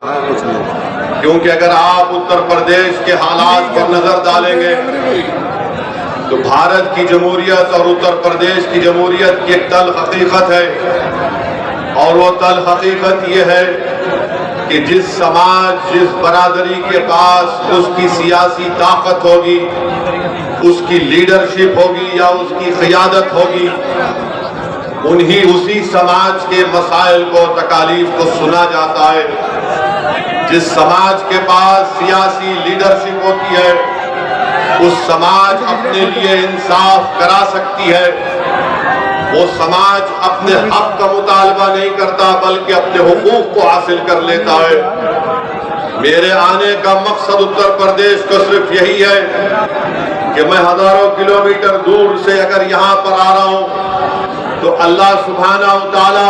क्योंकि अगर आप उत्तर प्रदेश के हालात पर नजर डालेंगे तो भारत की जमहूरियत और उत्तर प्रदेश की जमहूरियत की एक तल्ख हकीकत है, और वो तल्ख हकीकत ये है कि जिस समाज जिस बरादरी के पास उसकी सियासी ताकत होगी, उसकी लीडरशिप होगी या उसकी क़ियादत होगी, उसी समाज के मसाइल को तकालीफ को सुना जाता है। जिस समाज के पास सियासी लीडरशिप होती है उस समाज अपने लिए इंसाफ करा सकती है। वो समाज अपने हक का मुतालबा नहीं करता बल्कि अपने हुकूक को हासिल कर लेता है। मेरे आने का मकसद उत्तर प्रदेश को सिर्फ यही है कि मैं हजारों किलोमीटर दूर से अगर यहाँ पर आ रहा हूँ तो अल्लाह सुब्हानहू व तआला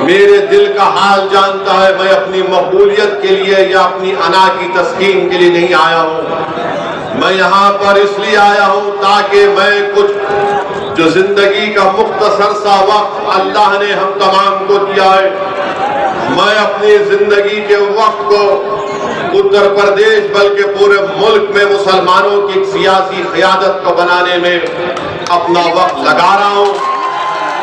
मेरे दिल का हाल जानता है। मैं अपनी मकबूलियत के लिए या अपनी अना की तस्कीन के लिए नहीं आया हूँ। मैं यहाँ पर इसलिए आया हूँ ताकि मैं कुछ जो जिंदगी का मुख्तसर सा वक्त अल्लाह ने हम तमाम को दिया है, मैं अपनी जिंदगी के वक्त को उत्तर प्रदेश बल्कि पूरे मुल्क में मुसलमानों की सियासी क़ियादत को बनाने में अपना वक्त लगा रहा हूँ।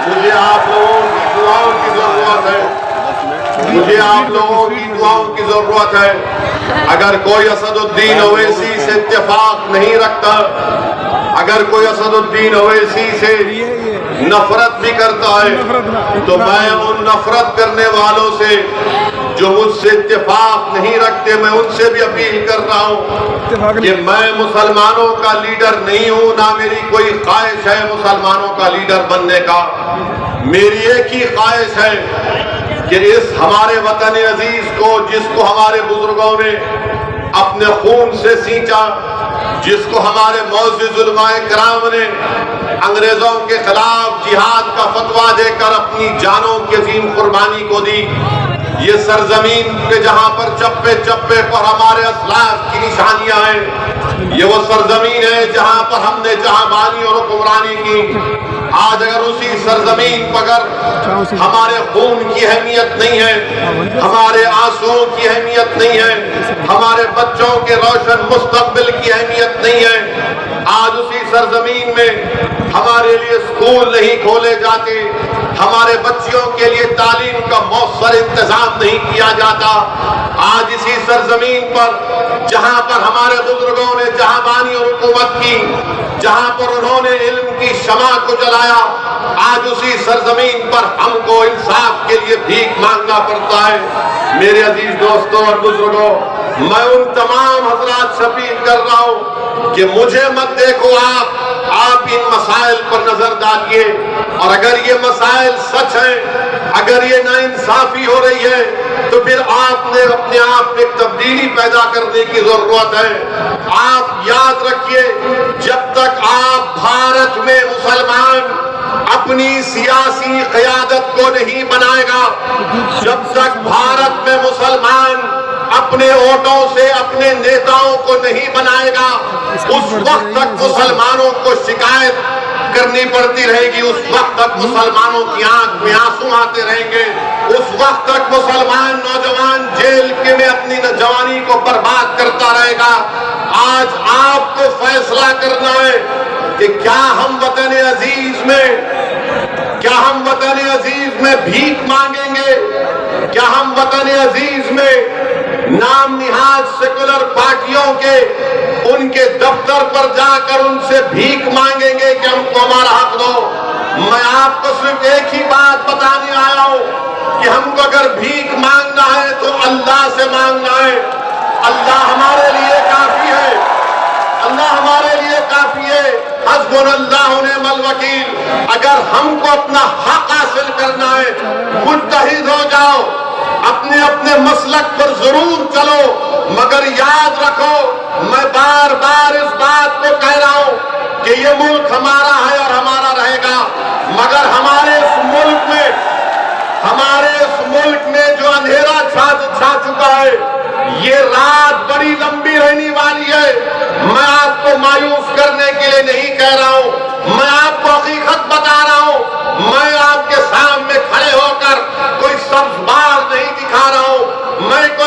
मुझे आप लोगों की दुआओं की जरूरत है, मुझे आप लोगों की दुआओं की जरूरत है। अगर कोई असदुद्दीन ओवैसी से इत्तेफाक नहीं रखता, अगर कोई असदुद्दीन ओवैसी से नफरत भी करता है तो मैं उन नफरत करने वालों से जो मुझसे इत्तेफाक नहीं रखते, मैं उनसे भी अपील कर रहा हूँ कि मैं मुसलमानों का लीडर नहीं हूँ, ना मेरी कोई ख्वाहिश है मुसलमानों का लीडर बनने का। मेरी एक ही ख्वाहिश है कि इस हमारे वतन अजीज को, जिसको हमारे बुजुर्गों ने अपने खून से सींचा, जिसको हमारे मुअज़्ज़िज़ उलमाए किराम ने अंग्रेजों के खिलाफ जिहाद का फतवा देकर अपनी जानों की अजीम कुर्बानी को दी, ये सरजमीन पे जहां पर चप्पे चप्पे पर हमारे असलाफ की निशानियां हैं, ये वो सरजमीन है जहां पर हमने जहांबानी और हुक्मरानी की। आज अगर उसी सरजमीन पर हमारे खून की अहमियत नहीं है, हमारे आंसुओं की अहमियत नहीं है, हमारे बच्चों के रोशन मुस्तकबिल की अहमियत नहीं है, आज उसी सरजमीन में हमारे लिए स्कूल नहीं खोले जाते, हमारे बच्चियों के लिए तालीम का मौसर इंतजाम नहीं किया जाता, आज इसी सरजमीन पर जहां पर हमारे बुजुर्गों ने जहांबानी और हुकूमत की, जहां पर उन्होंने इल्म की शमा को जलाया, आज उसी सरजमीन पर हमको इंसाफ के लिए भीख मांगना पड़ता है। मेरे अजीज दोस्तों और बुजुर्गों, मैं उन तमाम हजरात से अपील कर रहा हूं कि मुझे मत देखो, आप इन मसाइल पर नजर डालिए, और अगर ये मसाइल सच हैं, अगर ये नाइंसाफी हो रही है तो फिर आपने अपने आप में तब्दीली पैदा करने की जरूरत है। आप याद रखिए, जब तक आप भारत में मुसलमान अपनी सियासी क़ियादत को नहीं बनाएगा, जब तक भारत में मुसलमान अपने वोटों से अपने नेताओं को नहीं बनाएगा, उस वक्त तक मुसलमानों को शिकायत करनी पड़ती रहेगी, उस वक्त तक मुसलमानों की आंख में आंसू आते रहेंगे, उस वक्त तक मुसलमान नौजवान जेल के में अपनी जवानी को बर्बाद करता रहेगा। आज आपको फैसला करना है कि क्या हम वतन अजीज में भीख मांगेंगे, क्या हम वतन अजीज में नाम निहाद सेकुलर पार्टियों के उनके दफ्तर पर जाकर उनसे भीख मांगेंगे कि हमको हमारा हक दो। मैं आपको सिर्फ एक ही बात बताने आया हूं कि हमको अगर भीख मांगना है तो अल्लाह से मांगना है। अल्लाह हमारे लिए काफी है, अल्लाह हमारे लिए काफी है। हस्बुनल्लाहु व निअमल वकील। अगर हमको अपना हक हासिल करना है, मुत्तहिद हो जाओ, अपने अपने मसलक पर जरूर चलो, मगर याद रखो, मैं बार बार इस बात को कह रहा हूं कि ये मुल्क हमारा है और हमारा रहेगा, मगर हमारे इस मुल्क में जो अंधेरा छा चुका है, ये रात बड़ी लंबी रहने वाली है। मैं आपको मायूस करने के लिए नहीं कह रहा हूं, मैं आपको हकीकत बता रहा हूं। मैं आपके सामने खड़े होकर कोई सब्ज़ बाल नहीं दिखा रहा हूं, मैं कोई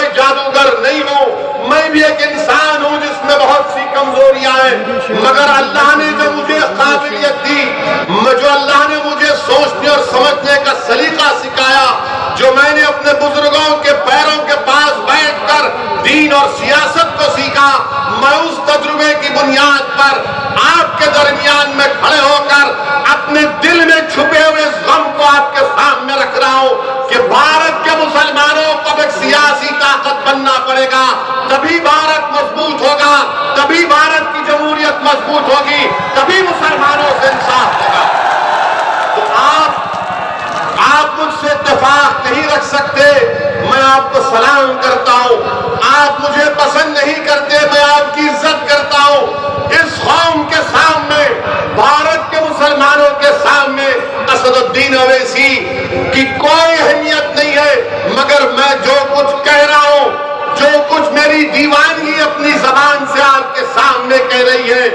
तजुर्बे की बुनियाद पर आपके दरमियान में खड़े होकर अपने दिल में छुपे हुए गम को आपके सामने रख रहा हूं कि भारत के मुसलमानों को एक सियासी ताकत बनना पड़ेगा, तभी भारत मजबूत होगा, तभी भारत की जमहूरियत मजबूत होगी, तभी मुसलमानों से इंसाफ होगा। तो आप मुझसे इत्तेफाक नहीं रख सकते, मैं आपको सलाम करता हूं। आप मुझे पसंद नहीं करते, मैं आपकी इज्जत करता हूं। इस कौम के सामने, भारत के मुसलमानों के सामने असदुद्दीन अवैसी की कोई अहमियत नहीं है, मगर मैं जो कुछ कह रहा हूं, जो कुछ मेरी दीवानगी अपनी जबान से आपके सामने कह रही है,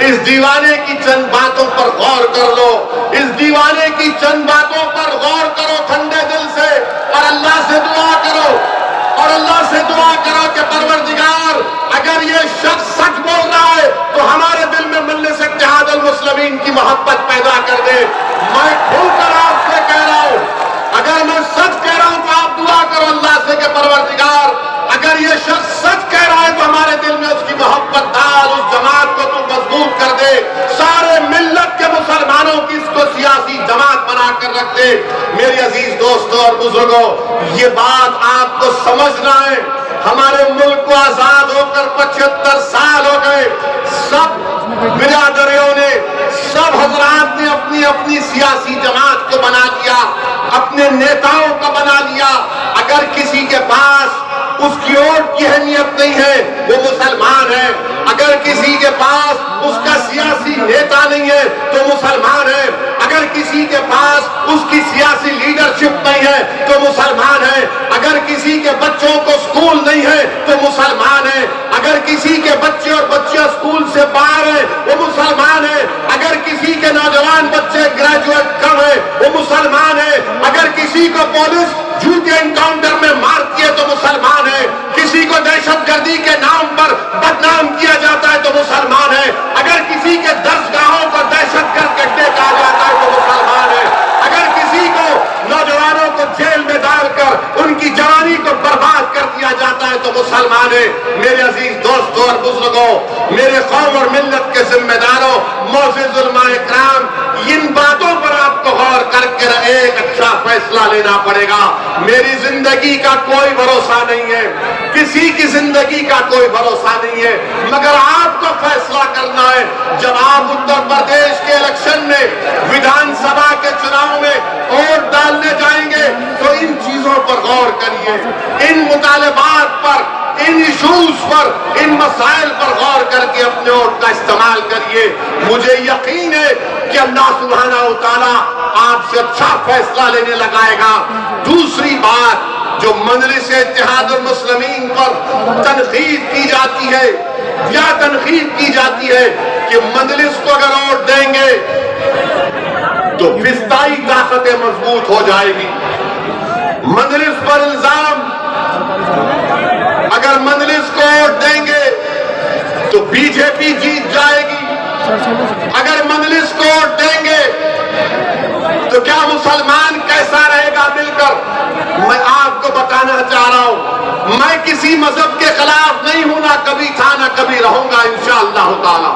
इस दीवाने की चंद बातों पर गौर कर लो, इस दीवाने की चंद बातों पर गौर करो ठंडे दिल से, और अल्लाह से दुआ करो, और अल्लाह से दुआ करो कि परवरदिगार अगर ये शख्स सच बोल रहा है तो हमारे दिल में मजलिस इत्तेहाद अल मुस्लिमीन की मोहब्बत पैदा कर दे। मैं खुलकर आपसे कह रहा हूं, अगर मैं सच कह रहा हूं तो आप दुआ करो अल्लाह से कि परवरदिगार अगर ये शख्स सच कह रहा है तो हमारे दिल में उसकी मोहब्बत डाल, उस जमात को तू मजबूत कर दे, सारे मिल्लत के मुसलमानों की इसको सियासी जमात बनाकर रख दे। मेरे अजीज दोस्तों और बुजुर्गों, ये बात आपको समझना है। हमारे मुल्क को आजाद होकर 75 साल हो गए, सब बिरादरियों ने, सब हजरात ने अपनी अपनी सियासी जमात को बना लिया, अपने नेताओं को बना लिया। अगर किसी के पास उसकी वोट की अहमियत नहीं है, वो मुसलमान है। अगर किसी के पास उसका सियासी नेता नहीं है तो मुसलमान है। अगर किसी के पास उसकी सियासी लीडरशिप नहीं है तो मुसलमान है। अगर किसी के बच्चों को स्कूल नहीं है तो मुसलमान है। अगर किसी के बच्चे और बच्चियां स्कूल से बाहर है वो मुसलमान है। अगर किसी के नौजवान बच्चे ग्रेजुएट कम है वो मुसलमान है। अगर किसी को पुलिस झूठे एनकाउंटर में मारती है तो मुसलमान है। किसी को दहशतगर्दी के नाम पर बदनाम किया जाता है तो मुसलमान है। अगर किसी के दर्शगाहों को दहशतगर्द अड्डे कहा जाता है तो मुसलमान है। अगर किसी को नौजवानों को जेल में डालकर उनकी जवानी को बर्बाद कर दिया जाता है तो मुसलमान है। मेरे अजीज दोस्तों और बुजुर्गों, मेरे कौम और मिल्लत के जिम्मेदारों, मोअज़्ज़िज़ उलमाए इकराम, इन बातों पर आपको गौर करके एक अच्छा फैसला लेना पड़ेगा। मेरी जिंदगी का कोई भरोसा नहीं है, किसी की जिंदगी का कोई भरोसा नहीं है, मगर आपको फैसला करना है। जब आप उत्तर प्रदेश के इलेक्शन में, विधानसभा के चुनाव में वोट डालने जाएंगे तो इन चीजों पर गौर करिए, इन मुतालबात पर, इन इशूज पर, इन मसाइल पर गौर करके अपने वोट का इस्तेमाल करिए। मुझे यकीन है कि अल्लाह सुब्हानहू व तआला आपसे अच्छा फैसला लेने लगाएगा। दूसरी बात, जो मजलिस इत्तेहाद अल मुस्लिमीन पर तनकीद की जाती है, या तनकीद की जाती है कि मजलिस को अगर वोट देंगे तो फिस्ताई ताकतें मजबूत हो जाएगी। मजलिस पर इल्जाम, अगर मजलिस को वोट देंगे तो बीजेपी जीत जाएगी। अगर मजलिस को वोट देंगे तो क्या मुसलमान कैसा रहेगा मिलकर? मैं आपको बताना चाह रहा हूं, मैं किसी मजहब के खिलाफ नहीं हूं, ना कभी था ना कभी रहूंगा इंशाअल्लाह ताला।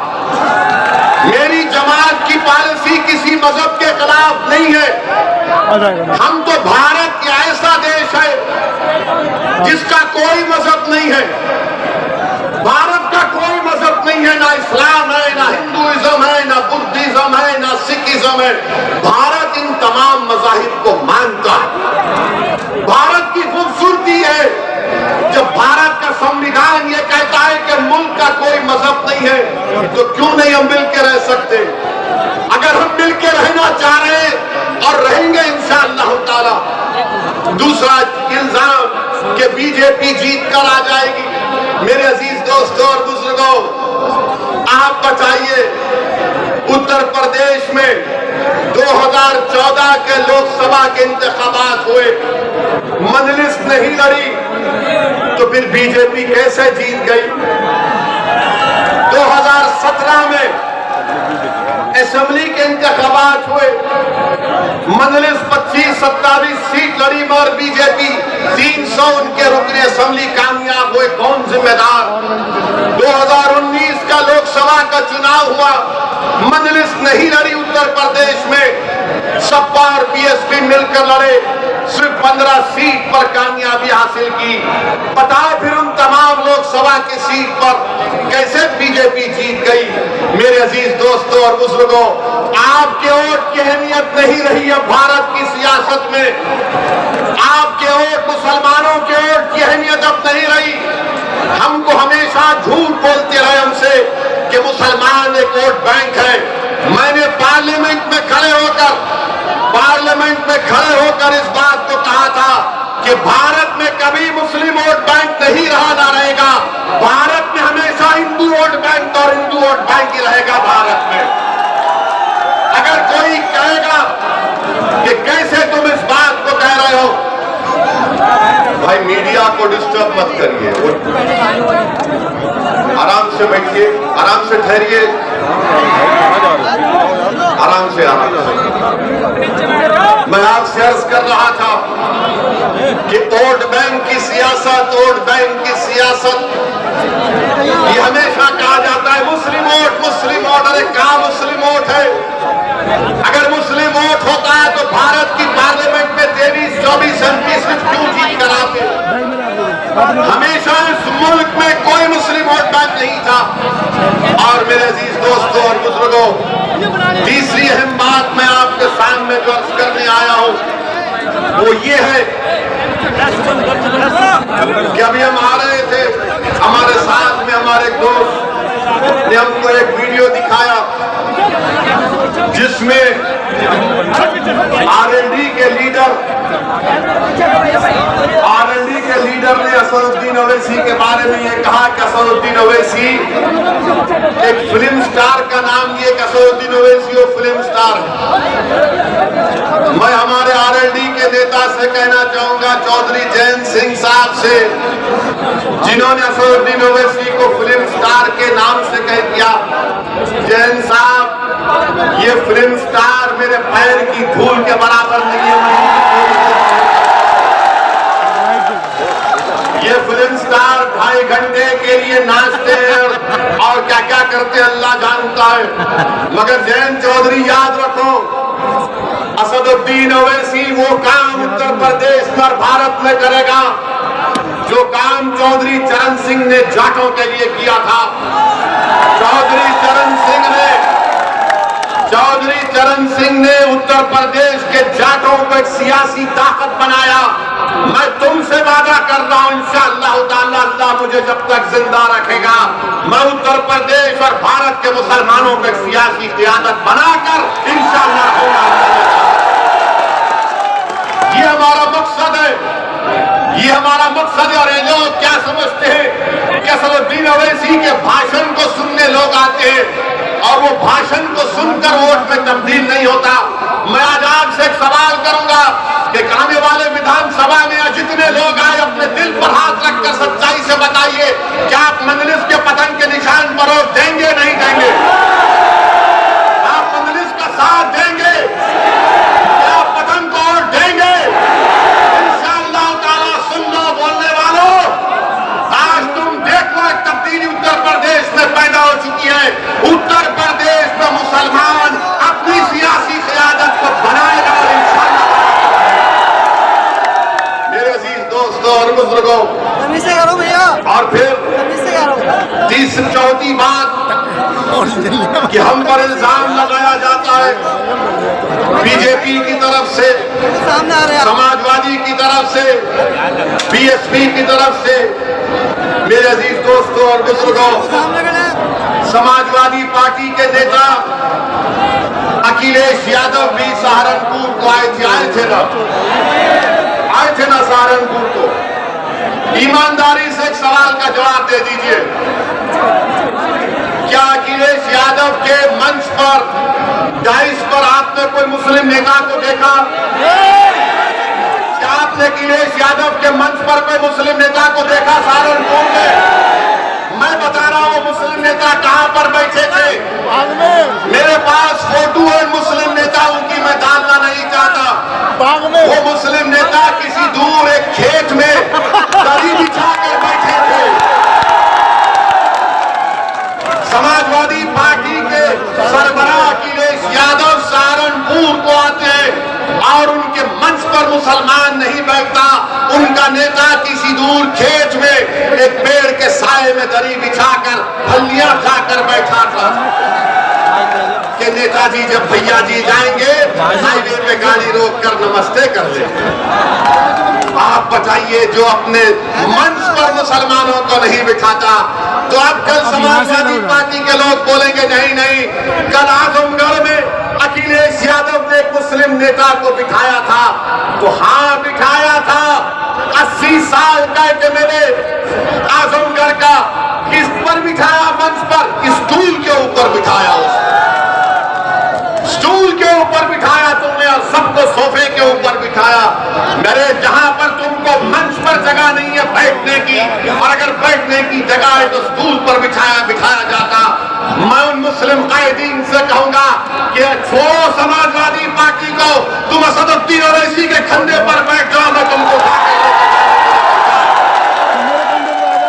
मेरी जमात की पॉलिसी किसी मजहब के खिलाफ नहीं है। हम तो भारत का ऐसा देश है जिसका कोई मजहब नहीं है। भारत का कोई मजहब नहीं है, ना इस्लाम है, ना हिंदुइज्म है, ना बुद्धिज्म है, ना सिखिज्म है। भारत इन तमाम मज़ाहिब को मानता है। भारत की खूबसूरती है जब भारत का संविधान ये कहता है कि मुल्क का कोई मजहब नहीं है, तो क्यों नहीं हम मिलकर रह सकते? अगर हम मिलकर रहना चाह रहे हैं और रहेंगे इंशाअल्लाह ताला। दूसरा इल्जाम कि बीजेपी जीत कर आ जाएगी। मेरे अजीज दोस्तों और बुजुर्गों, आप बताइए, उत्तर प्रदेश में 2014 के लोकसभा के इंतखाबात हुए, मजलिस नहीं लड़ी, तो फिर बीजेपी कैसे जीत गई? 2017 में असेंबली के इंतखाबात हुए, मजलिस 25-27 सीट लड़ी मगर बीजेपी 300 उनके रुकने असेंबली कामयाब हुए। कौन जिम्मेदार? 2019 का हुआ, मजलिस नहीं लड़ी उत्तर प्रदेश में, सपा और बीएसपी मिलकर लड़े, सिर्फ 15 सीट पर कामयाबी हासिल की। बताओ फिर उन तमाम लोकसभा की सीट पर कैसे बीजेपी जीत गई। मेरे अजीज दोस्तों और बुजुर्गों, आपके वोट की अहमियत नहीं रही है भारत की सियासत में। आपके वोट, मुसलमानों के वोट की अहमियत अब नहीं रही। हमको हमेशा झूठ बोलते रहे हमसे कि मुसलमान एक वोट बैंक है। मैंने पार्लियामेंट में खड़े होकर इस बात को कहा था कि भारत में कभी मुस्लिम वोट बैंक नहीं रहा, ना रहेगा। भारत में हमेशा हिंदू वोट बैंक और हिंदू वोट बैंक ही रहेगा भारत में। अगर कोई कहेगा कि कैसे तुम इस बात को कह रहे हो, भाई मीडिया को डिस्टर्ब मत करिए, आराम से बैठिए, आराम से ठहरिए, आराम से। मैं आपसे अर्ज कर रहा था कि वोट बैंक की सियासत, वोट बैंक की सियासत, ये हमेशा कहा जाता है मुस्लिम वोट। अरे कहाँ मुस्लिम वोट है? अगर मुस्लिम वोट होता है तो भारत की पार्लियामेंट में 23, 24 MP सिर्फ क्यों जीत कर आते? हमेशा इस मुल्क में कोई मुस्लिम वोट बैंक नहीं था। और मेरे अजीज दोस्तों और बुजुर्गों, तीसरी अहम बात मैं आपके सामने जो अर्ज करने आया हूं वो ये है कि अभी हम आ रहे थे, हमारे साथ में हमारे दोस्त ने हमको एक वीडियो दिखाया जिसमें आरएलडी के लीडर ने असदुद्दीन ओवैसी के बारे में ये कहा कि असदुद्दीन ओवैसी एक फिल्म स्टार का नाम दिए कि असदुद्दीन ओवैसी वो फिल्म स्टार है। मैं हमारे आरएलडी के नेता से कहना चाहूंगा, चौधरी जैन सिंह साहब से, जिन्होंने असदुद्दीन ओवैसी को फिल्म स्टार के नाम से कह दिया, जैन साहब ये फिल्म स्टार मेरे पैर की धूल के बराबर नहीं है। ये फिल्म स्टार 2.5 घंटे के लिए नाचते हैं और क्या क्या करते हैं अल्लाह जानता है। मगर जैन चौधरी याद रखो, असदुद्दीन ओवैसी वो काम उत्तर प्रदेश और भारत में करेगा जो काम चौधरी चरण सिंह ने जाटों के लिए किया था। चौधरी चरण सिंह ने उत्तर प्रदेश के जाटों को एक सियासी ताकत बनाया। मैं तुमसे वादा कर रहा हूं इंशाअल्लाह ताला, अल्लाह मुझे जब तक जिंदा रखेगा, मैं उत्तर प्रदेश और भारत के मुसलमानों को एक सियासी क़यादत बनाकर इंशाअल्लाह होगा। ये हमारा मकसद है, ये हमारा मकसद है। और ये लोग क्या समझते हैं कि असदुद्दीन ओवैसी के भाषण को सुनने लोग आते हैं और वो भाषण को सुनकर वोट में तब्दील नहीं होता। मैं आज आपसे एक सवाल करूंगा कि आने वाले विधानसभा में जितने लोग आए अपने दिल पर हाथ रखकर सच्चाई से बताइए, क्या आप मजलिस के पतन के निशान पर वोट देंगे नहीं देंगे? आप मजलिस का साथ देंगे? क्या आप पतन को वोट देंगे? इंशाअल्लाह ताला सुन लो बोलने वालों, आज तुम देख लो एक तब्दीली उत्तर प्रदेश में पैदा हो चुकी है। उत्तर प्रदेश में मुसलमान अपनी सियासी क़यादत को बनाएगा इंशाअल्लाह। मेरे अजीज दोस्तों और बुजुर्गों, और फिर तीसरी चौथी बात कि हम पर इल्जाम लगाया जाता है बीजेपी की तरफ से, समाजवादी की तरफ से, बीएसपी की तरफ से। मेरे अजीज दोस्तों और बुजुर्गों, समाजवादी पार्टी के नेता अखिलेश यादव भी सहारनपुर को आए थे ना सहारनपुर को। ईमानदारी से एक सवाल का जवाब दे दीजिए, क्या अखिलेश यादव के मंच पर, डाइस पर आपने कोई मुस्लिम नेता को देखा? क्या आपने अखिलेश यादव के मंच पर कोई मुस्लिम नेता को देखा सहारनपुर में? मैं बता रहा हूं मुस्लिम नेता कहां पर बैठे थे। मेरे पास फोटो है मुस्लिम नेताओं की, मैं डालना नहीं चाहता। वो मुस्लिम नेता किसी दूर एक खेत में दरी बिछाकर बैठे थे। समाजवादी पार्टी के एक पेड़ के साए में दरी बिछाकर फलियां खाकर बैठा था कि नेताजी जब भैया जी जाएंगे हाईवे पे गाड़ी रोक कर नमस्ते कर ले। आप बताइए, जो अपने मंच पर मुसलमानों को नहीं बिठाता, तो अब कल समाजवादी पार्टी के लोग बोलेंगे नहीं नहीं, कल आजमगढ़ में अखिलेश यादव ने एक मुस्लिम नेता को बिठाया था। तो हाँ बिठाया था, 80 साल का एमएलए आजमगढ़ का, किस पर बिठाया? मंच पर, स्टूल के ऊपर बिठाया, स्टूल के ऊपर बिठाया तुमने और सबको सोफे के ऊपर बिठाया। मेरे जहां पर तुमको मंच पर जगह नहीं है बैठने की, और अगर बैठने की जगह है तो स्टूल पर बिठाया जाता। मैं उन मुस्लिम कायदीन से कहूंगा कि छोड़ो समाजवादी पार्टी को, तुम असदुद्दीन ओवैसी के कंधे पर बैठ जाओ, मैं तुमको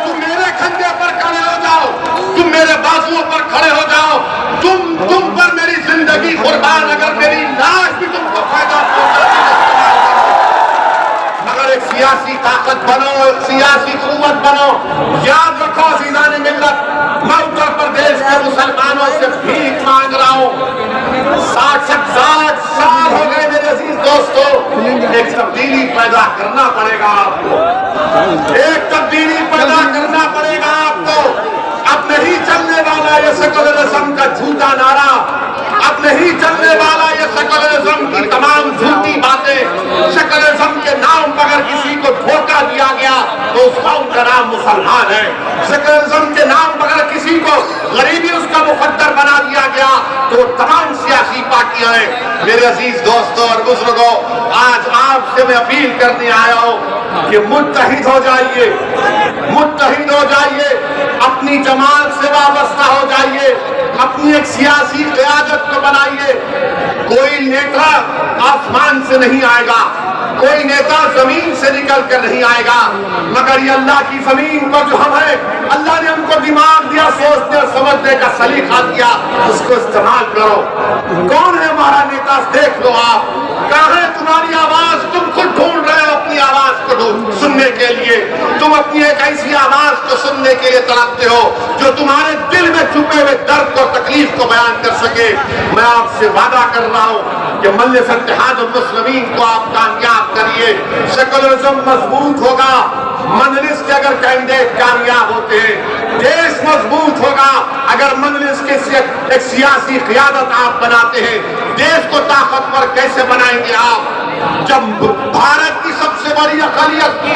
तुम मेरे कंधे पर खड़े हो जाओ, तुम मेरे बाजुओं पर खड़े हो जाओ, तुम पर मेरी जिंदगी कुर्बान, अगर मेरी लाश भी तुमको फायदा पहुंचाती है, मगर एक सियासी ताकत बनो, एक सियासी कुव्वत बनो। याद रखो अज़ीज़ान मिल्लत, मैं उत्तर प्रदेश के मुसलमानों से भीख मांग रहा हूँ। 60 साल हो गए मेरे अजीज दोस्तों, एक तब्दीली पैदा करना पड़ेगा आपको, एक तब्दीली पैदा करना पड़ेगा आपको। अब नहीं चलने वाला ये सेकुलरिज्म का झूठा नारा, अब नहीं चलने वाला ये सेकुलरिज्म की तमाम झूठी बातें। सेकुलरिज्म के नाम पर अगर किसी को धोखा दिया गया तो उसका उनका नाम मुसलमान है। सेकुलरिज्म के नाम पर अगर किसी को गरीबी उसका मुकद्दर बना दिया गया तो तमाम सियासी पार्टियां हैं। मेरे अजीज दोस्तों और बुजुर्गों, आज आपसे मैं अपील करने आया हूं कि मुत्तहिद हो जाइए, मुत्तहिद हो जाइए, अपनी जमात से वाबस्ता हो जाइए, अपनी एक सियासी क़यादत को बनाइए। कोई नेता आसमान से नहीं आएगा, कोई नेता जमीन से निकल कर नहीं आएगा, मगर ये अल्लाह की जमीन पर जो हम हैं, अल्लाह ने हमको दिमाग दिया, सोचने और समझने का सलीका दिया, उसको इस्तेमाल करो। कौन है हमारा नेता? देख लो आप, कहाँ है तुम्हारी आवाज? तुम खुद ढूंढ रहे हो अपनी आवाज को सुनने के लिए, तुम अपनी एक ऐसी आवाज को सुनने के लिए तड़पते हो जो तुम्हारे दिल में छुपे हुए दर्द और तकलीफ को बयान कर सके। मैं आपसे वादा कर रहा हूं कि मजलिस इत्तेहादुल मुस्लिमीन को आप कामयाब करिए, सेकुलरिज्म मजबूत होगा। मजलिस के अगर कैंडिडेट कामयाब होते हैं, देश मजबूत होगा। अगर मजलिस के एक सियासी क़यादत आप बनाते हैं, देश को ताकतवर कैसे बनाएंगे आप? जब भारत की सबसे बड़ी अक़लियत की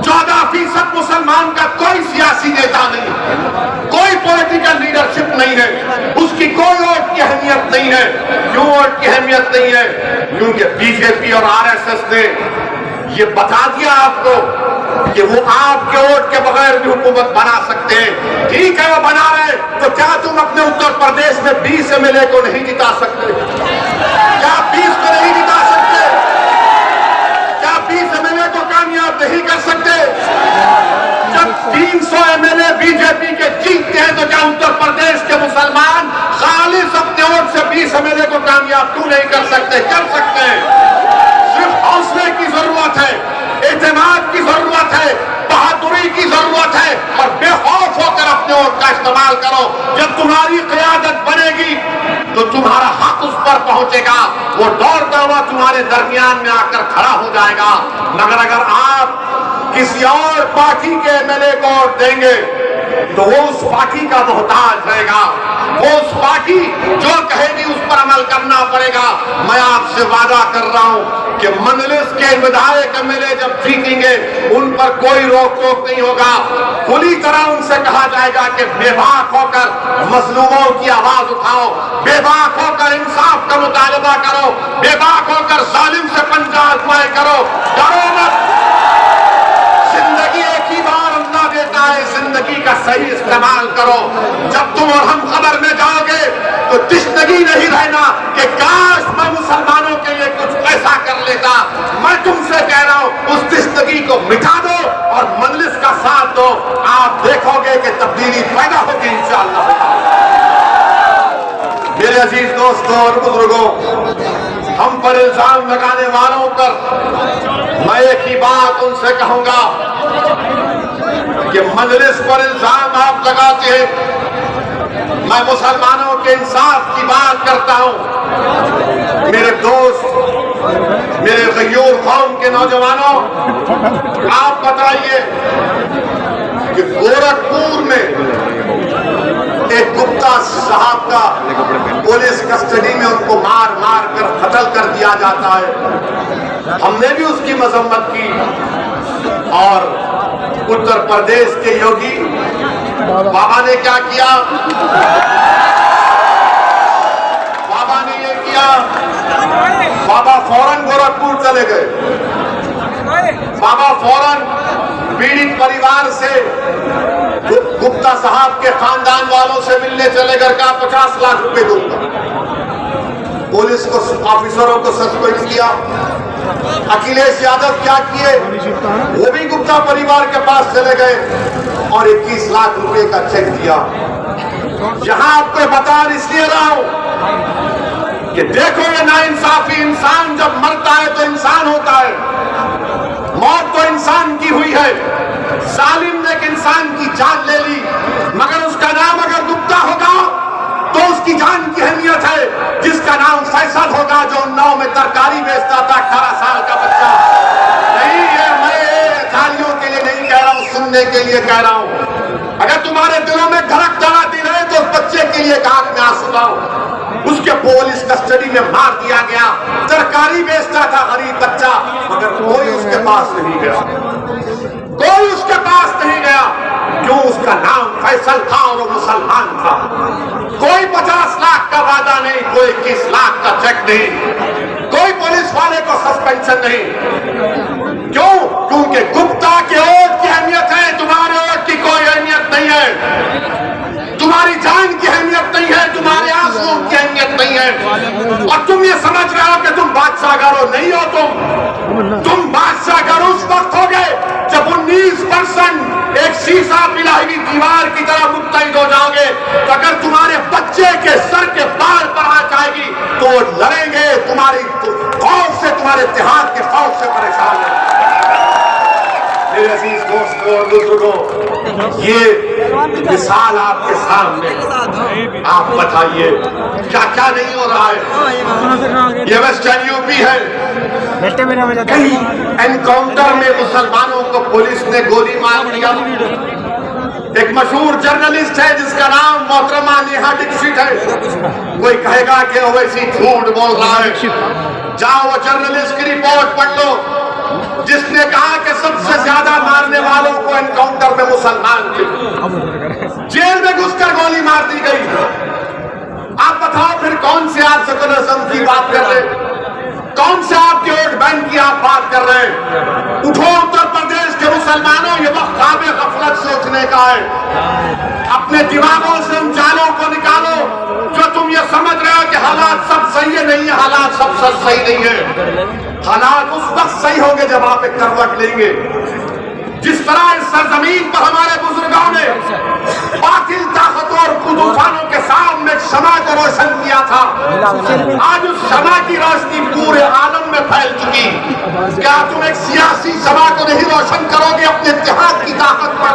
14% मुसलमान का कोई सियासी नेता नहीं, कोई पॉलिटिकल लीडरशिप नहीं है, उसकी कोई वोट की अहमियत नहीं है। क्यों वोट की अहमियत नहीं है? क्योंकि बीजेपी और आरएसएस ने ये बता दिया आपको कि वो आपके वोट के बगैर भी हुकूमत बना सकते हैं। ठीक है, वो बना रहे, तो क्या तुम अपने उत्तर प्रदेश में 20 एमएलए को नहीं जिता सकते? क्या 20 को नहीं जिता सकते? क्या 20 एमएलए को कामयाब नहीं कर सकते? जब 300 एमएलए बीजेपी के जीतते हैं तो क्या उत्तर प्रदेश के मुसलमान खालिस अपने वोट से 20 एमएलए को कामयाब क्यों नहीं कर सकते? कर सकते हैं। सिर्फ हौसले की जरूरत है, एतमाद की जरूरत है, बहादुरी की जरूरत है, और बेखौफ होकर अपने वोट का इस्तेमाल करो। जब तुम्हारी क़यादत बनेगी तो तुम्हारा हक उस पर पहुंचेगा, वो दौड़ता हुआ तुम्हारे दरमियान में आकर खड़ा हो जाएगा। मगर अगर आप किसी और पार्टी के एमएलए को वोट देंगे तो वो उस पार्टी का मोहताज रहेगा, वो उस पार्टी जो कहेगी उस पर अमल करना पड़ेगा। मैं आपसे वादा कर रहा हूं कि मजलिस के विधायक एमएलए जब जीतेंगे उन पर कोई रोक टोक नहीं होगा। खुली तरह उनसे कहा जाएगा कि बेबाक होकर मजलूमों की आवाज उठाओ, बेबाक होकर इंसाफ का मुतालबा करो, बेबाक होकर जालिम से पंजा आजमाई करो, डरो मत। जिंदगी एक ही बार अल्लाह देता है, जिंदगी का सही इस्तेमाल करो। जब तुम और हम कब्र में जाओगे तो तिश्तगी नहीं रहना कि काश मैं मुसलमानों के लिए कुछ ऐसा कर लेता। मैं तुमसे कह रहा हूं, उस तिश्तगी को मिटा दो और मजलिस का साथ दो, आप देखोगे कि तब्दीली पैदा होगी इंशाअल्लाह। मेरे अजीज दोस्तों और बुजुर्गों, हम पर इल्जाम लगाने वालों पर मैं एक ही बात उनसे कहूंगा कि मजलिस पर इल्जाम आप लगाते हैं। मैं मुसलमानों के इंसाफ की बात करता हूं। मेरे दोस्त, मेरे गयूर कौम के नौजवानों, आप बताइए कि गोरखपुर में एक गुप्ता साहब का पुलिस कस्टडी में उनको मार मार कर कत्ल कर दिया जाता है। हमने भी उसकी मजम्मत की। और उत्तर प्रदेश के योगी बाबा ने क्या किया? बाबा ने ये किया, बाबा फौरन गोरखपुर चले गए। बाबा फौरन पीड़ित परिवार से, गुप्ता साहब के खानदान वालों से मिलने चले गए। का 50 लाख रुपए दूंगा। पुलिस को, ऑफिसरों को सस्पेंड किया। अखिलेश यादव क्या किए? वो भी गुप्ता परिवार के पास चले गए और 21 लाख रुपए का चेक दिया। यहां आपको बता इसलिए रहा हूं कि देखो ये नाइंसाफी। इंसान जब मरता है तो इंसान होता है। मौत तो इंसान की हुई है। जालिम ने एक इंसान की जान ले ली, मगर उसका नाम अगर गुप्ता होगा तो उसकी जान की अहमियत है। जिसका नाम फैसल होगा, जो उन्नाव में तरकारी बेचता था, 18 साल का बच्चा। नहीं है, मैं तालियों के लिए नहीं कह रहा हूं, सुनने के लिए कह रहा हूं। अगर तुम्हारे दिलों में धड़क दड़ाती रहे तो उस बच्चे के लिए आंख में आंसू लाओ। उसके पुलिस कस्टडी में मार दिया गया। तरकारी बेचता था गरीब बच्चा, मगर कोई उसके पास नहीं गया। कोई उसके पास नहीं गया। क्यों? उसका नाम फैसल था और वो मुसलमान था। कोई 50 लाख का वादा नहीं, कोई 21 लाख का चेक नहीं, कोई पुलिस वाले को सस्पेंशन नहीं। क्यों? क्योंकि गुप्ता के वोट की अहमियत है, तुम्हारे वोट की कोई अहमियत नहीं है। तुम्हारी जान की अहमियत नहीं है, तुम्हारे आंसुओं की अहमियत नहीं है। और तुम ये समझ रहे हो कि तुम बादशाहगार हो। नहीं हो। तुम बादशाहगार उस वक्त हो गए जब 19% एक शीशा पिला हुई दीवार की तरह मुत्तैद हो जाओगे। तो अगर तुम्हारे बच्चे के सर के बाल पर आ जाएगी तो लड़ेंगे। तुम्हारी खौफ से, तुम्हारे इत्तेहाद के खौफ से परेशान है। मेरे अजीज दोस्तों और बुजुर्गों, ये मिसाल आपके सामने। आप बताइए क्या क्या नहीं हो रहा है। ये वेस्टर्न यूपी है। कई एनकाउंटर में मुसलमानों को पुलिस ने गोली मार दिया। एक मशहूर जर्नलिस्ट है जिसका नाम मोहतरमा नेहा दीक्षित है। कोई कहेगा कि ओवैसी झूठ बोल रहा है। जाओ वो जर्नलिस्ट की रिपोर्ट पढ़ लो, जिसने कहा कि सबसे ज्यादा मारने वालों को एनकाउंटर में मुसलमान थे। जेल में घुसकर गोली मार दी गई। आप बताओ फिर कौन से आप सेकुलरिज्म की बात कर रहे हैं? कौन से आपके वोट बैंक की आप बात कर रहे हैं? उठो उत्तर प्रदेश के मुसलमानों, ये वक्त ख्वाब गफलत सोचने का है। अपने दिमागों से उन जालों को निकालो जो तुम ये समझ रहे हो कि हालात सब सही है। नहीं है, हालात सब सही नहीं है। हालात उस वक्त सही होंगे जब आप एक करवट लेंगे। जिस तरह इस सरजमीन पर हमारे बुजुर्गों ने बातिल ताकतों और तूफानों के सामने शमा को रोशन किया था, आज उस शमा की रोशनी पूरे आलम में फैल चुकी। क्या तुम एक सियासी शमा को नहीं रोशन करोगे अपने इत्तेहाद की ताकत पर?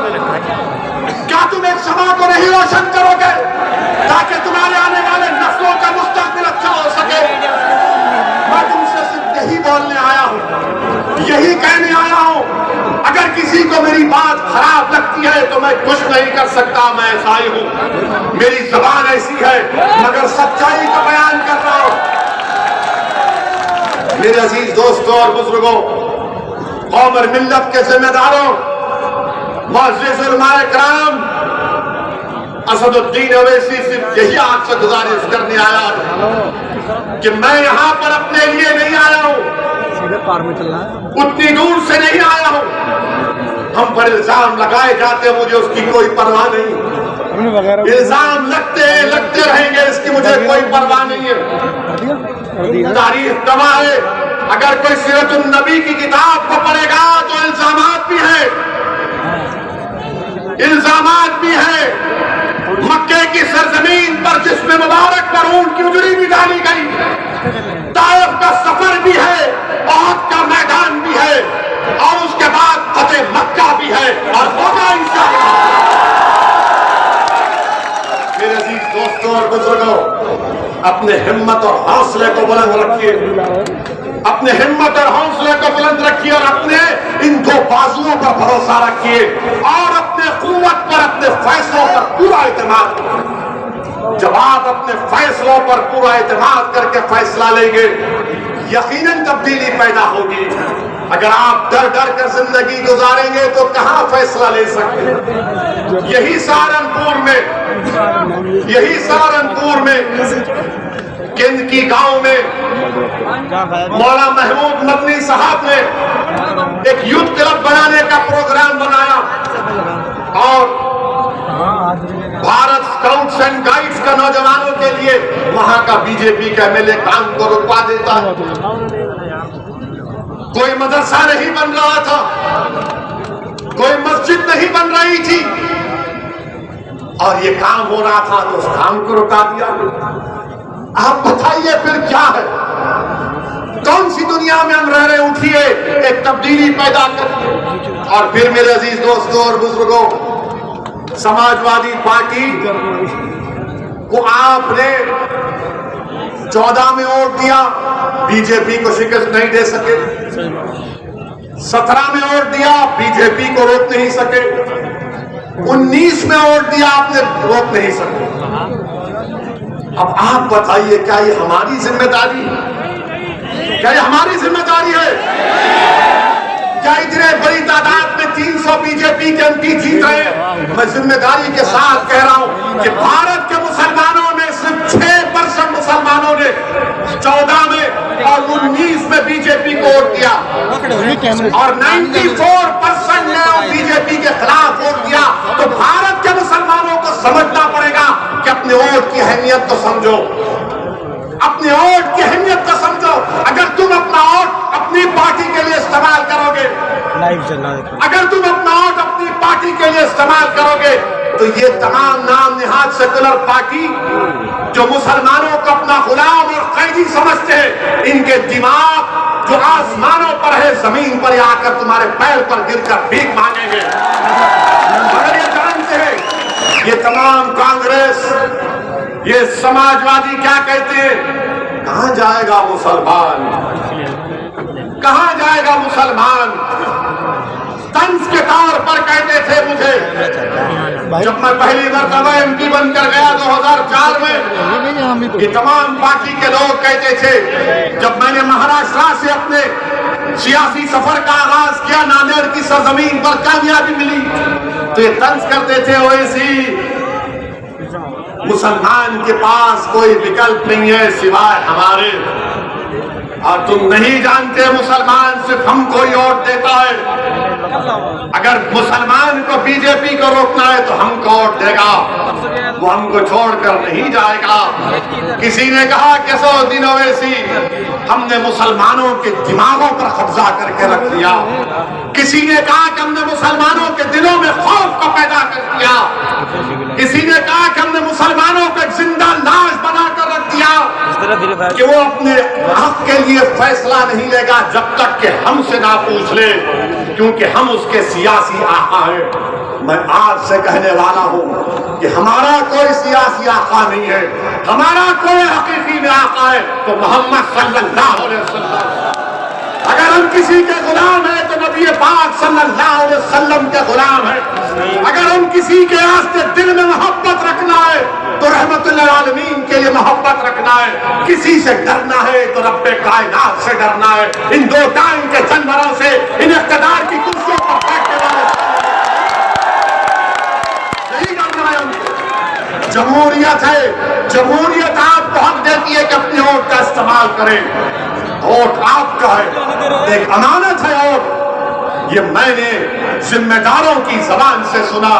क्या तुम एक शमा को नहीं रोशन करोगे ताकि तुम्हारे आने वाले नस्लों का मुस्तकबिल अच्छा हो सके? मैं तुमसे सिर्फ यही बोलने आया हूँ, यही कहने आया हूँ। अगर किसी को मेरी बात खराब लगती है तो मैं कुछ नहीं कर सकता, मैं ऐसा ही हूं। मेरी जबान ऐसी है, मगर सच्चाई का बयान कर रहा हूं। मेरे अजीज दोस्तों और बुजुर्गों, कौम और मिल्लत के जिम्मेदारों, मुअज़्ज़िज़ उलमाए किराम, असदुद्दीन ओवैसी सिर्फ यही आपसे गुजारिश करने आया कि मैं यहां पर अपने लिए नहीं आया हूं, उतनी दूर से नहीं आया हूं। हम पर इल्जाम लगाए जाते, मुझे उसकी कोई परवाह नहीं। इल्जाम लगते रहेंगे, इसकी मुझे कोई परवाह नहीं है। तारीख गवाह है, अगर कोई सीरतुन नबी की किताब को पढ़ेगा तो इल्जामात भी है, इल्जामात भी है। मक्के की सरजमीन पर जिसमें मुबारक पर ऊंट की उजड़ी भी डाली गई, ताइफ का सफर भी है, ओहद का मैदान भी है, और उसके बाद फतेह मक्का भी है, और होगा इंशाअल्लाह। अपने हिम्मत और हौसले को बुलंद रखिए, अपने हिम्मत और हौसले को बुलंद रखिए और अपने इन दो बाजुओं पर भरोसा रखिए और अपने कुव्वत पर, अपने फैसलों पर पूरा इत्मीनान। जब आप अपने फैसलों पर पूरा इत्मीनान करके फैसला लेंगे, यकीनन तब्दीली पैदा होगी। अगर आप डर डर कर जिंदगी गुजारेंगे तो कहां फैसला ले सकते हैं। यही सहारनपुर में किंदकी गांव में मौलाना महमूद मदनी साहब ने एक यूथ क्लब बनाने का प्रोग्राम बनाया और भारत स्काउट्स एंड गाइड्स का नौजवानों के लिए वहां का बीजेपी का एमएलए काम को रुकवा देता है। कोई मदरसा नहीं बन रहा था, कोई मस्जिद नहीं बन रही थी और ये काम हो रहा था तो उस काम को रुका दिया। आप बताइए फिर क्या है? कौन सी दुनिया में हम रह रहे? उठिए, एक तब्दीली पैदा करिए। और फिर मेरे अजीज दोस्तों और बुजुर्गों, समाजवादी पार्टी को आपने 14 में वोट दिया, बीजेपी को शिकस्त नहीं दे सके। 17 में वोट दिया, बीजेपी को रोक नहीं सके। 19 में वोट दिया, आपने रोक नहीं सके। अब आप बताइए, क्या ये हमारी जिम्मेदारी है? क्या ये हमारी जिम्मेदारी है? क्या इतने बड़ी तादाद में 300 बीजेपी के एमपी जीत रहे हैं? मैं जिम्मेदारी के साथ कह रहा हूं कि भारत के मुसलमानों में सिर्फ 6% मुसलमानों ने 14 में और 19 में बीजेपी को वोट दिया और 94% ने बीजेपी के खिलाफ वोट दिया। तो भारत के मुसलमानों को समझना पड़ेगा कि अपने वोट की अहमियत को समझो, अपने वोट की अहमियत को समझो। अगर तुम अपना वोट अपनी पार्टी के लिए इस्तेमाल करोगे, अगर तुम अपना वोट अपनी पार्टी के लिए इस्तेमाल करोगे, तो ये तमाम नाम निहाद सेकुलर पार्टी जो मुसलमानों को अपना गुलाम और कैदी समझते हैं, इनके दिमाग जो आसमानों पर है, जमीन पर आकर तुम्हारे पैर पर गिरकर भीख मांगेंगे। मगर ये जानते हैं, ये तमाम कांग्रेस, ये समाजवादी क्या कहते हैं? कहां जाएगा मुसलमान, कहां जाएगा मुसलमान? तंज के तौर पर कहते थे मुझे, जब मैं पहली मरतबा एमपी बनकर गया 2004 में, ये तमाम पार्टी के लोग कहते थे, जब मैंने महाराष्ट्र से अपने सियासी सफर का आगाज किया, नांदेड़ की सरजमीन पर कामयाबी मिली, तो ये तंज करते थे, ओवैसी मुसलमान के पास कोई विकल्प नहीं है सिवाय हमारे, और तुम नहीं जानते मुसलमान सिर्फ हमको ही वोट देता है। अगर मुसलमान को बीजेपी को रोकना है तो हमको वोट देगा, वो हमको छोड़कर नहीं जाएगा। किसी ने कहा कि 100 दिन ओवैसी हमने मुसलमानों के दिमागों पर कब्जा करके रख दिया। किसी ने कहा कि हमने मुसलमानों के दिलों में खौफ को पैदा कर दिया। किसी ने कहा कि हमने मुसलमानों को एक जिंदा लाश बनाकर रख दिया कि वो अपने हक के लिए फैसला नहीं लेगा जब तक कि हमसे ना पूछ ले, क्योंकि हम उसके सियासी आका हैं। मैं आज से कहने वाला हूं कि हमारा कोई सियासी आका नहीं है, हमारा कोई हकीकी में आका है तो मोहम्मद सल्लल्लाहु अलैहि वसल्लम। अगर हम किसी के गुलाम हैं तो नबी पाक सल्लल्लाहु अलैहि वसल्लम के गुलाम हैं। अगर हम किसी के रास्ते दिल में मोहब्बत रखना है तो रहमतुल आलमीन के लिए मोहब्बत रखना है। किसी से डरना है तो रब्बे कायनात से डरना है, इन दो टाइम के जानवरों से, इन इख्तिदार की कुर्सियों पर बैठने वाले नहीं डरना है उनको। जमहूरियत है, जमहूरियत आपको हक देती है कि अपने वोट का इस्तेमाल करें। वोट आपका है, एक अमानत है वोट। ये मैंने जिम्मेदारों की जबान से सुना।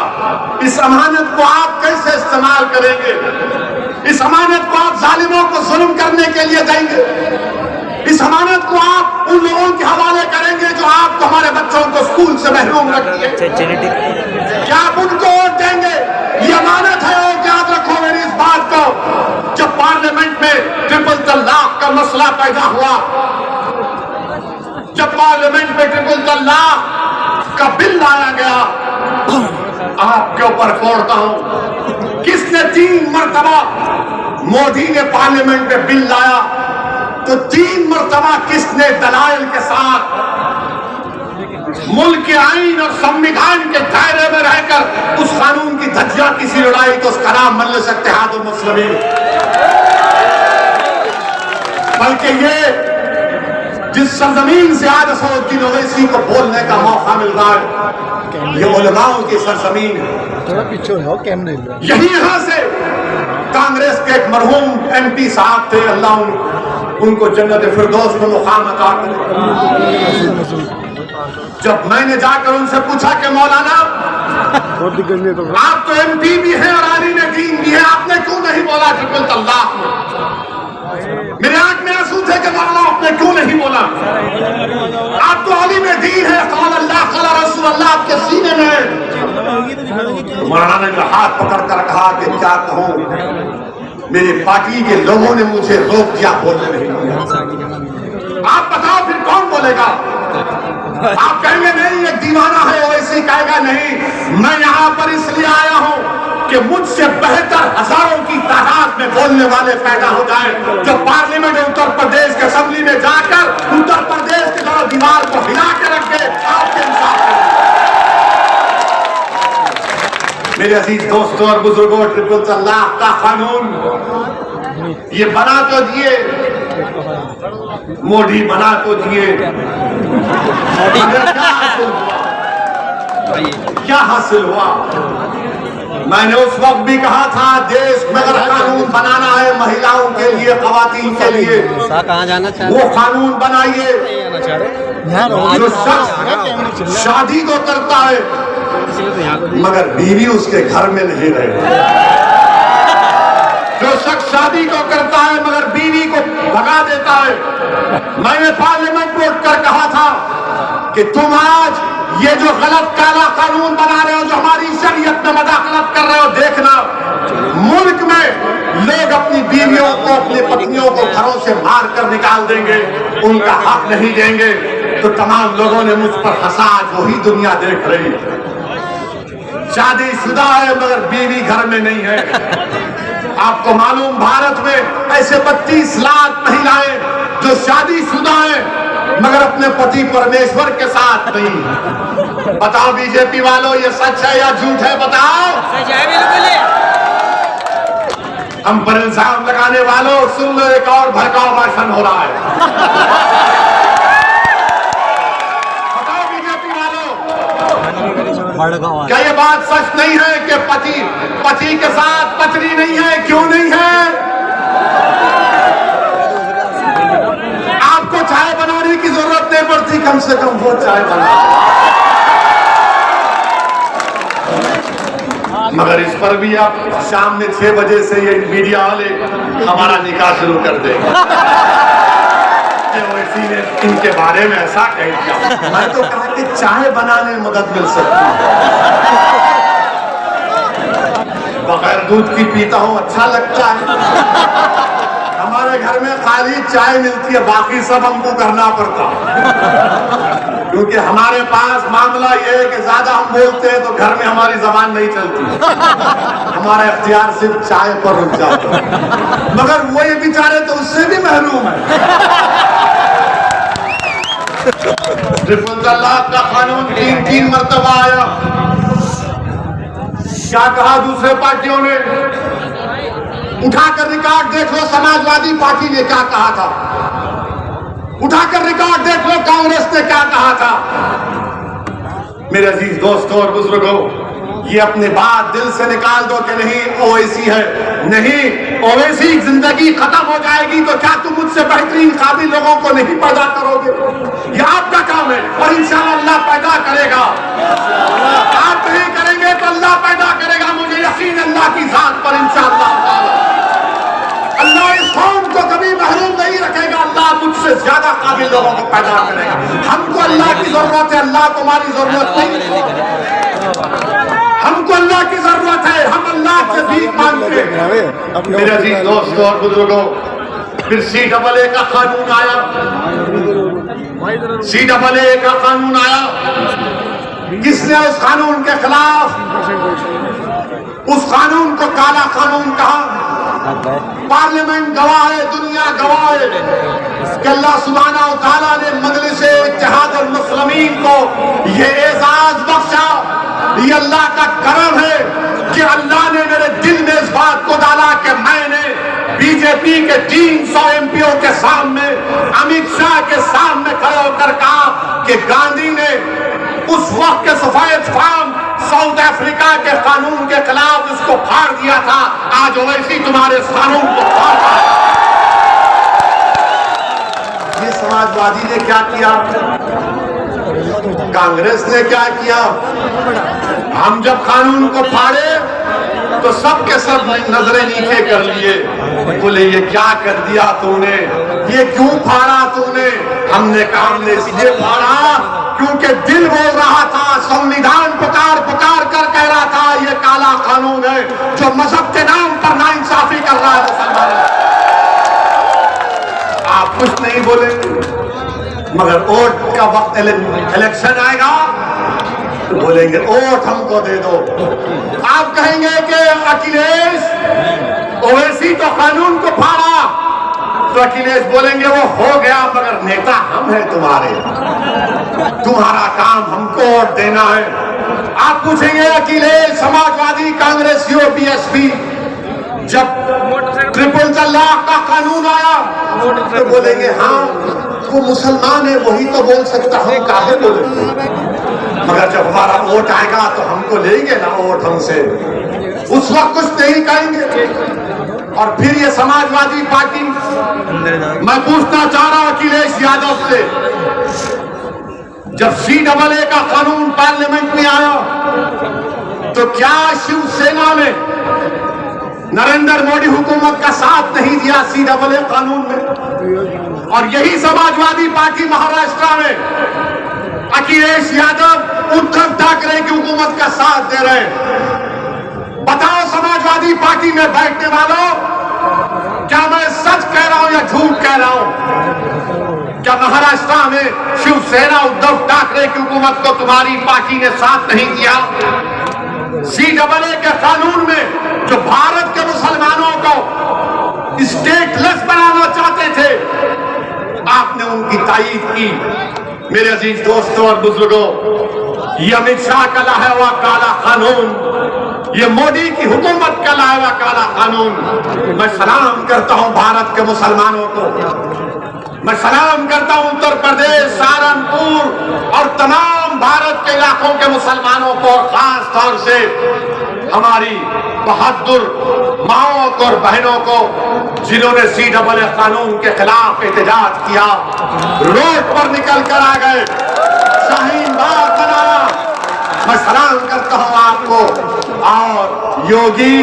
इस अमानत को आप कैसे इस्तेमाल करेंगे? इस अमानत को आप जालिमों को जुल्म करने के लिए देंगे? इस अमानत को आप उन लोगों के हवाले करेंगे जो आपको, हमारे बच्चों को स्कूल से महरूम रखती है? क्या आप उनको वोट देंगे? ये अमानत है और याद रखो मेरी इस बात को। जब पार्लियामेंट में ट्रिपल तलाक का मसला पैदा हुआ, जब पार्लियामेंट में ट्रिपल तलाक का बिल लाया गया, आपके ऊपर फोड़ता हूं, किसने 3 मरतबा मोदी ने पार्लियामेंट में बिल लाया तो 3 मरतबा किसने दलाइल के साथ मुल्क के आईन और संविधान के दायरे में रहकर उस कानून की धज्जियां किसी लड़ाई तो उसका नाम मजलिस इत्तेहादुल मुस्लिमीन। बल्कि ये जिस सरजमीन से आज असदुद्दीन ओवैसी को बोलने का मौका मिल रहा है, ये उलमाओं की सरजमीन है। थोड़ा पीछे हो कैमरे। यही यहां से कांग्रेस के एक मरहूम MP साहब थे, अल्लाह उनको जन्नत फिरदौस में मुकाम अता करे। जब मैंने जाकर उनसे पूछा कि मौलाना आप तो MP भी हैं और आलिम दीन भी हैं, आपने क्यों नहीं बोला ट्रिपल तलाक? मेरे आंख में आंसू थे कि मौलाना आपने क्यों नहीं बोला? आप तो आलिम दीन है, क़ाल अल्लाह क़ाल रसूल अल्लाह आपके सीने में है। मौलाना ने मेरा हाथ पकड़ कर कहा कि क्या कहूं, मेरे पार्टी के लोगों ने मुझे रोक दिया, बोलने नहीं दिया। आप बताओ फिर कौन बोलेगा? आप कहेंगे नहीं एक दीवाना है, वैसे कहेगा नहीं मैं यहाँ पर इसलिए आया हूँ कि मुझसे बेहतर हजारों की तादाद में बोलने वाले पैदा हो जाए, जो पार्लियामेंट उत्तर प्रदेश के असेंबली में जाकर उत्तर प्रदेश की तरह दीवार को हिला के रखे आपके इंसाफ। मेरे अजीज दोस्तों और बुजुर्गों, ट्रिपल तलाक का कानून ये बना तो दिए मोदी, बना तो दिए, क्या हासिल हुआ? मैंने उस वक्त भी कहा था देश में अगर कानून बनाना है महिलाओं के लिए, खवातीन के लिए, कहाँ जाना चाहते वो कानून बनाइए जो शख्स शादी को करता है मगर बीवी उसके घर में नहीं रहे, जो शख्स शादी को करता है मगर बीवी को भगा देता है। मैंने पार्लियामेंट में उठकर कहा था कि तुम आज ये जो गलत काला कानून बना रहे हो, जो हमारी शरीयत में मदाखलत कर रहे हो, देखना मुल्क में लोग अपनी बीवियों को, अपनी पत्नियों को घरों से मार कर निकाल देंगे, उनका हक नहीं देंगे। तो तमाम लोगों ने मुझ पर हंसा, आज वही दुनिया देख रही है। शादीशुदा है मगर बीवी घर में नहीं है। आपको मालूम भारत में ऐसे 32 लाख महिलाएं जो शादीशुदा हैं मगर अपने पति परमेश्वर के साथ नहीं। बताओ बीजेपी वालों ये सच है या झूठ है? बताओ। हम पर इल्जाम लगाने वालों सुन लो, एक और भड़काऊ भाषण हो रहा है। बताओ बीजेपी वालों, क्या ये बात सच नहीं है कि पति के साथ पत्नी नहीं है? क्यों नहीं है? आपको चाय बनाने की जरूरत नहीं पड़ती, कम से कम वो चाय बना। मगर इस पर भी आप शाम में 6 बजे से ये मीडिया वाले हमारा निकाह शुरू कर देंगे। ओवैसी ने इनके बारे में ऐसा कह दिया। मैं तो कहा कि चाय बनाने में मदद मिल सकती है, बगैर दूध की पीता हूं, अच्छा लगता है। हमारे घर में खाली चाय मिलती है, बाकी सब हमको करना पड़ता, क्योंकि हमारे पास मामला ये है कि ज्यादा हम बोलते हैं तो घर में हमारी जबान नहीं चलती, हमारा इख्तियार सिर्फ चाय पर रुक जाता है। मगर वो ये बेचारे तो उससे भी महरूम है। ट्रिपल तलाक का कानून 3 मरतबा आया। क्या कहा दूसरे पार्टियों ने? उठाकर रिकॉर्ड देख लो, समाजवादी पार्टी ने क्या कहा था, उठाकर रिकॉर्ड देख लो कांग्रेस ने क्या कहा था। मेरे अजीज दोस्तों और बुजुर्गों, ये अपने बात दिल से निकाल दो कि नहीं ओवैसी है, नहीं ओवैसी जिंदगी खत्म हो जाएगी तो क्या तुम मुझसे बेहतरीन काबिल लोगों को नहीं पैदा करोगे? ये आपका काम है और इंशाअल्लाह अल्लाह पैदा करेगा। आप नहीं करेंगे तो अल्लाह पैदा करेगा, मुझे यकीन अल्लाह की जात पर इंशाअल्लाह। अल्लाह इस कौम को कभी महरूम नहीं रखेगा, अल्लाह मुझसे ज्यादा काबिल लोगों को पैदा करेगा। हमको अल्लाह की जरूरत है, अल्लाह तुम्हारी जरूरत नहीं। हमको अल्लाह की जरूरत है, हम अल्लाह से भीख मांगते हैं। मेरे अजीज दोस्तों और बुजुर्गों, फिर CAA का कानून आया। CAA का कानून आया। किसने उस कानून के खिलाफ उस कानून को काला कानून कहा? पार्लियामेंट गवाह है, दुनिया गवाह है कि अल्लाह सुब्हाना व तआला ने मजलिस इत्तेहाद अल मुस्लिमीन को ये एजाज बख्शा। ये अल्लाह का करम है कि अल्लाह ने मेरे दिल में इस बात को डाला कि मैंने बीजेपी के 300 एमपीओ के सामने, अमित शाह के सामने खड़े होकर कहा कि गांधी ने उस वक्त के सफेद फार्म साउथ अफ्रीका के कानून के खिलाफ उसको फाड़ दिया था, आज वैसी तुम्हारे कानून को फाड़। ये समाजवादी ने क्या किया, कांग्रेस ने क्या किया? हम जब कानून को फाड़े तो सब के सब नजरें नीचे कर लिए, बोले ये क्या कर दिया तूने, ये क्यों फाड़ा तूने? हमने कहा हमने इसलिए फाड़ा क्योंकि दिल बोल रहा था, संविधान पुकार पुकार कर कह रहा था ये काला कानून है जो मजहब के नाम पर नाइंसाफी कर रहा है मुसलमान। आप कुछ नहीं बोलेंगे, मगर वोट का वक्त इलेक्शन आएगा तो बोलेंगे वोट हमको दे दो। आप कहेंगे कि अखिलेश ओवैसी तो कानून को फाड़ा, तो अखिलेश बोलेंगे वो हो गया मगर नेता हम हैं तुम्हारे, तुम्हारा काम हमको वोट देना है। आप पूछेंगे अखिलेश, समाजवादी, कांग्रेस, बीएसपी जब ट्रिपल तलाक का कानून आया तो बोलेंगे हाँ वो मुसलमान है वही तो बोल सकता, हम काहे बोलेंगे, मगर जब हमारा वोट आएगा तो हमको लेंगे ना वोट हमसे, उस वक्त कुछ नहीं कहेंगे। और फिर ये समाजवादी पार्टी, मैं पूछना चाह रहा हूं अखिलेश यादव से, जब CAA का कानून पार्लियामेंट में आया तो क्या शिवसेना ने नरेंद्र मोदी हुकूमत का साथ नहीं दिया CAA कानून में? और यही समाजवादी पार्टी महाराष्ट्र में अखिलेश यादव उद्धव ठाकरे की हुकूमत का साथ दे रहे हैं। बताओ समाजवादी पार्टी में बैठने वालों, क्या मैं सच कह रहा हूं या झूठ कह रहा हूं? क्या महाराष्ट्र में शिवसेना उद्धव ठाकरे की हुकूमत को तुम्हारी पार्टी ने साथ नहीं दिया? CAA के कानून में जो भारत के मुसलमानों को स्टेटलेस बनाना चाहते थे, आपने उनकी तायीद की। मेरे अजीज दोस्तों और बुजुर्गों, ये अमित शाह का लाया हुआ काला कानून, ये मोदी की हुकूमत का लाया हुआ काला कानून, मैं सलाम करता हूं भारत के मुसलमानों को, मैं सलाम करता हूं उत्तर प्रदेश, सहारनपुर और तमाम भारत के इलाकों के मुसलमानों को, और खास तौर से हमारी बहादुर माओं को और बहनों को जिन्होंने CAA कानून के खिलाफ एहतजाज किया, रोड पर निकल कर आ गए, शाहीन बाग बनाया। मैं सलाम करता हूं आपको। और योगी,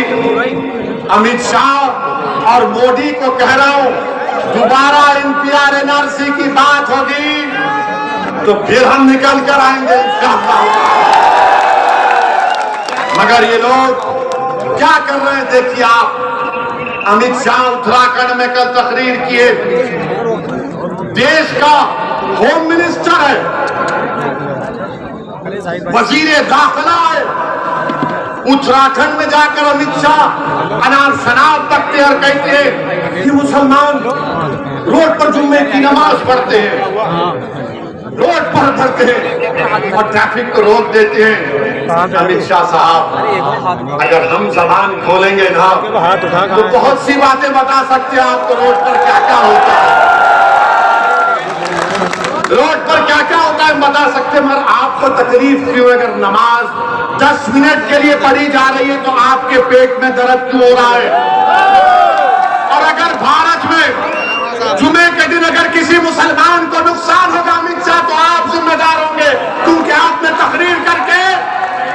अमित शाह और मोदी को कह रहा हूं, दोबारा NPR NRC की बात होगी तो फिर हम निकल कर आएंगे इंशाअल्लाह। मगर ये लोग क्या कर रहे हैं देखिए आप। अमित शाह उत्तराखंड में कल तकरीर किए, देश का होम मिनिस्टर है, वजीर दाखिला है, उत्तराखंड में जाकर अमित शाह अनार शनाब तकते और कहते हैं कि मुसलमान रोड पर जुम्मे की नमाज पढ़ते हैं, रोड पर पढ़ते हैं और ट्रैफिक को रोक देते हैं। अमित शाह साहब, अगर हम जबान खोलेंगे ना तो बहुत सी बातें बता सकते हैं आपको, रोड पर क्या क्या होता है, रोड पर क्या क्या होता है बता सकते हैं। मगर आपको तकलीफ क्यों? अगर नमाज 10 मिनट के लिए पढ़ी जा रही है तो आपके पेट में दर्द क्यों हो रहा है? और अगर भारत में जुमे के दिन अगर किसी मुसलमान को नुकसान होगा अमित शाह, तो आप जिम्मेदार होंगे, क्योंकि आपने तकरीर करके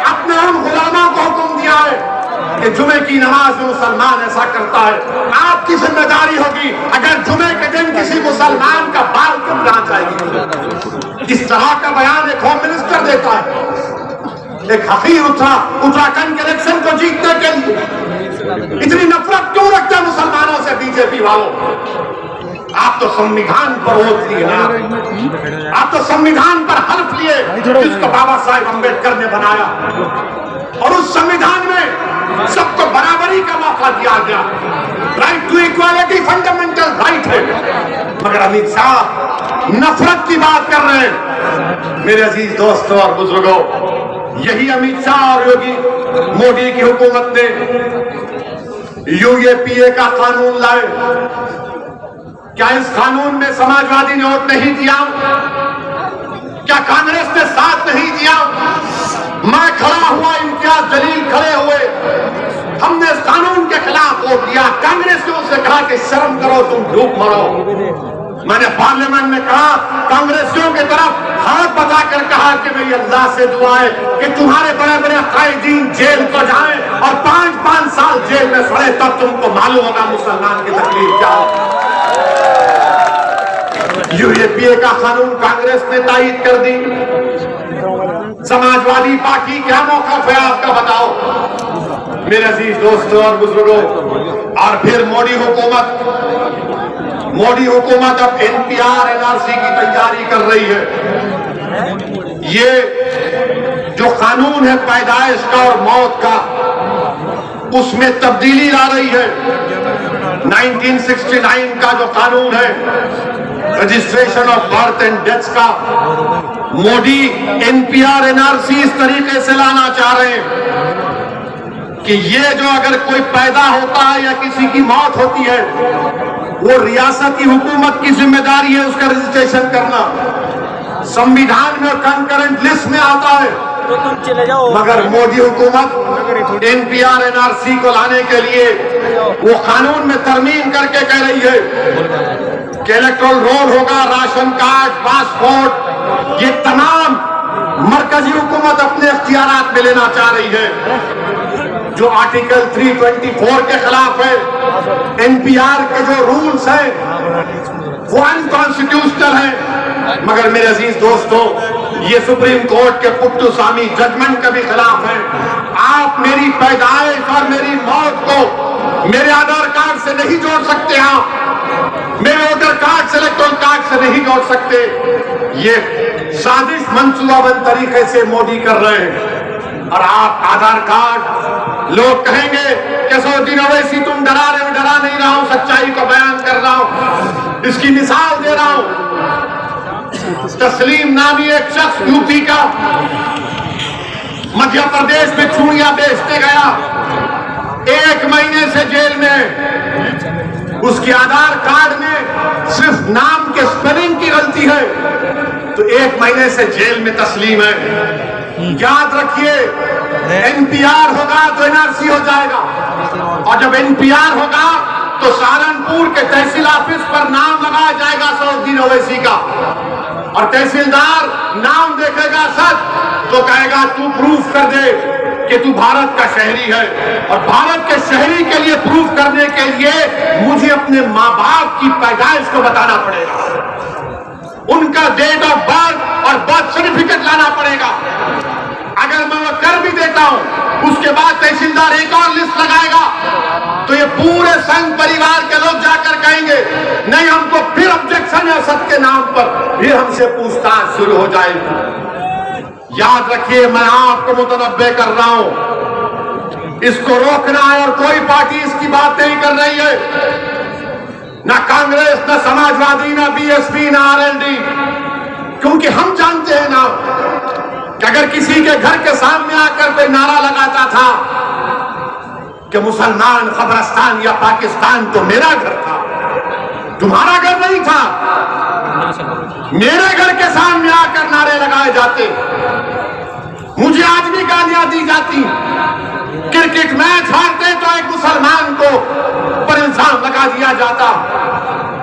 अपने उन गुलामों को हुक्म दिया है कि जुमे की नमाज में मुसलमान ऐसा करता है। आपकी जिम्मेदारी होगी अगर जुमे के दिन किसी मुसलमान का बाल क्यों ना जाएगी। इस तरह का बयान एक होम मिनिस्टर देता है। एक हकीर उत्तराखंड के इलेक्शन को जीतने के लिए इतनी नफरत क्यों रखते हैं मुसलमानों से बीजेपी वालों? आप तो संविधान पर वोट लिए ना, आप तो संविधान पर हल्फ लिए जिसको बाबा साहेब अम्बेडकर ने बनाया, और उस संविधान में सबको बराबरी बराबरी का मौका दिया गया। Right to equality fundamental right है, मगर अमित शाह नफरत की बात कर रहे हैं। मेरे अजीज दोस्तों और बुजुर्गों, यही अमित शाह और योगी मोदी की हुकूमत ने यूएपीए का कानून लाए। क्या इस कानून में समाजवादी ने वोट नहीं दिया? क्या कांग्रेस ने साथ नहीं दिया? मैं खड़ा हुआ, इम्तियाज जलील खड़े हुए, हमने इस कानून के खिलाफ वोट दिया। कांग्रेसियों से कहा कि शर्म करो, तुम धूप मरो। मैंने पार्लियामेंट में कहा, कांग्रेसियों की तरफ हाथ बताकर कहा कि भाई अल्लाह से दुआ है कि तुम्हारे बड़े बड़े कायदीन जेल को जाएं और 5-5 साल जेल में सड़े, तब तुमको मालूम होगा मुसलमान की तकलीफ क्या है। यूएपीए का कानून कांग्रेस ने तायीद कर दी। समाजवादी पार्टी क्या मौका है आपका, बताओ मेरे अजीज दोस्तों और बुजुर्गों। और फिर मोदी हुकूमत अब एनपीआर एनआरसी की तैयारी कर रही है। ये जो कानून है पैदाइश का और मौत का, उसमें तब्दीली ला रही है। 1969 का जो कानून है registration of birth and deaths का, मोदी एनपीआर एनआरसी इस तरीके से लाना चाह रहे हैं कि ये जो अगर कोई पैदा होता है या किसी की मौत होती है, वो रियासत की हुकूमत की जिम्मेदारी है उसका रजिस्ट्रेशन करना। संविधान में कंकरेंट लिस्ट में आता है, तो तुम चले जाओ। मगर मोदी हुकूमत एनपीआर एनआरसी को लाने के लिए वो कानून में तरमीम करके कह रही है कि इलेक्टोरल रोल होगा, राशन कार्ड, पासपोर्ट, ये तमाम मरकजी हुकूमत अपने इख्तियारात में लेना चाह रही है। जो आर्टिकल 324 के खिलाफ है, एनपीआर के जो रूल्स हैं वो अनकॉन्स्टिट्यूशनल है। मगर मेरे अजीज दोस्तों, ये सुप्रीम कोर्ट के पुट्टुस्वामी जजमेंट के भी खिलाफ है। आप मेरी पैदाइश और मेरी मौत को मेरे आधार कार्ड से नहीं जोड़ सकते, आप मेरे वोटर कार्ड से, इलेक्टोरल कार्ड से नहीं जोड़ सकते। ये साजिश मंसूबाबंद तरीके से मोदी कर रहे हैं। और आप आधार कार्ड, लोग कहेंगे कि सऊदी ओवैसी तुम डरा रहे हो। डरा नहीं रहा हूं, सच्चाई को बयान कर रहा हूं, इसकी मिसाल दे रहा हूं। तस्लीम नामी एक शख्स यूपी का मध्य प्रदेश में चूड़ियां बेचते गया, 1 महीने से जेल में। उसके आधार कार्ड में सिर्फ नाम के स्पेलिंग की गलती है, तो 1 महीने से जेल में तस्लीम है। याद रखिए, एनपीआर होगा तो एनआरसी हो जाएगा, और जब एनपीआर होगा तो सहारनपुर के तहसील ऑफिस पर नाम लगाया जाएगा सऊदी ओवैसी का, और तहसीलदार नाम देखेगा सच तो कहेगा तू प्रूफ कर दे कि तू भारत का शहरी है। और भारत के शहरी के लिए प्रूफ करने के लिए मुझे अपने माँ बाप की पैदाइश को बताना पड़ेगा, उनका डेट ऑफ बर्थ और बर्थ सर्टिफिकेट लाना पड़ेगा। अगर मैं वो कर भी देता हूं, उसके बाद तहसीलदार एक और लिस्ट लगाएगा, तो ये पूरे संघ परिवार के लोग जाकर कहेंगे नहीं, हमको फिर ऑब्जेक्शन है असद के नाम पर, फिर हमसे पूछताछ शुरू हो जाएगी। याद रखिए, मैं आपको मुतनब्बे कर रहा हूं, इसको रोकना है, और कोई पार्टी इसकी बात नहीं कर रही है, ना कांग्रेस, ना समाजवादी, ना बीएसपी, ना आरएलडी। क्योंकि हम जानते हैं ना कि अगर किसी के घर के सामने आकर कोई नारा लगाता था कि मुसलमान कब्रिस्तान या पाकिस्तान, तो मेरा घर था, तुम्हारा घर नहीं था। मेरे घर के सामने आकर नारे लगाए जाते, मुझे आज भी गालियां दी जाती। क्रिकेट मैच हारते तो एक मुसलमान को पर इल्जाम लगा दिया जाता।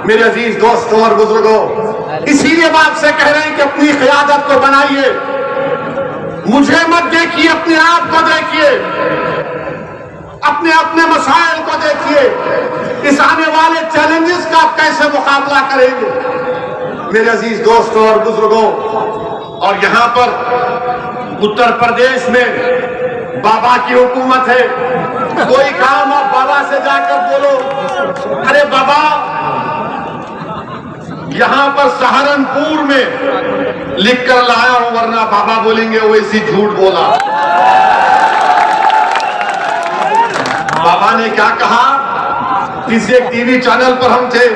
मेरे अजीज दोस्तों और बुजुर्गों, इसीलिए हम आपसे कह रहे हैं कि अपनी क़यादत को बनाइए, मुझे मत देखिए, अपने आप को देखिए, अपने अपने मसाइल को देखिए, इस आने वाले चैलेंजेस का आप कैसे मुकाबला करेंगे। मेरे अजीज दोस्तों और बुजुर्गों, और यहां पर उत्तर प्रदेश में बाबा की हुकूमत है। कोई काम आप बाबा से जाकर बोलो, अरे बाबा यहां पर सहारनपुर में लिख कर लाया हूं, वरना बाबा बोलेंगे वैसी झूठ बोला। बाबा बाबा ने क्या कहा, किसी एक टीवी चैनल पर हम थे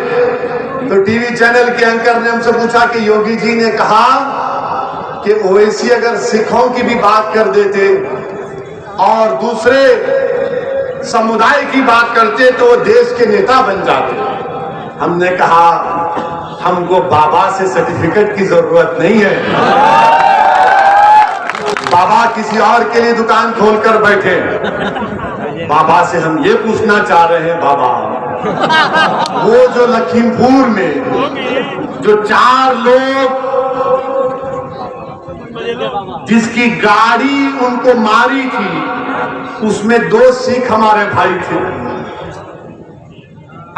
तो टीवी चैनल के एंकर ने हमसे पूछा कि योगी जी ने कहा कि ओवैसी अगर सिखों की भी बात कर देते और दूसरे समुदाय की बात करते तो वो देश के नेता बन जाते। हमने कहा हमको बाबा से सर्टिफिकेट की जरूरत नहीं है, बाबा किसी और के लिए दुकान खोलकर बैठे। बाबा से हम ये पूछना चाह रहे हैं, बाबा वो जो लखीमपुर में जो 4 लोग जिसकी गाड़ी उनको मारी थी उसमें 2 सिख हमारे भाई थे,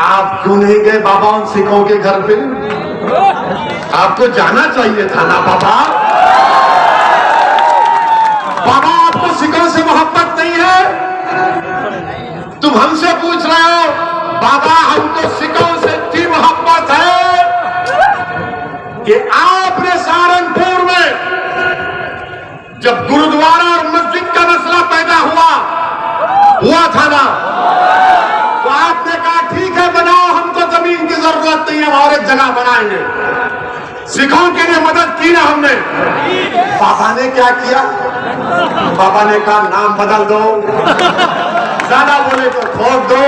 आप क्यों नहीं गए बाबा उन सिखों के घर पे? आपको जाना चाहिए था ना बाबा। बाबा आपको सिखों से मोहब्बत नहीं है? तुम हमसे पूछ रहे हो बाबा हमको सिखों से इतनी मोहब्बत है कि आपने सहारनपुर में जब गुरुद्वारा और मस्जिद का मसला पैदा हुआ था ना, तो आपने कहा ठीक है बनाओ, हमको जमीन की जरूरत नहीं है, और एक जगह बनाएंगे। सिखों के लिए मदद की ना हमने। बाबा ने क्या किया? बाबा ने कहा नाम बदल दो, ज्यादा बोले तो ठोक दो।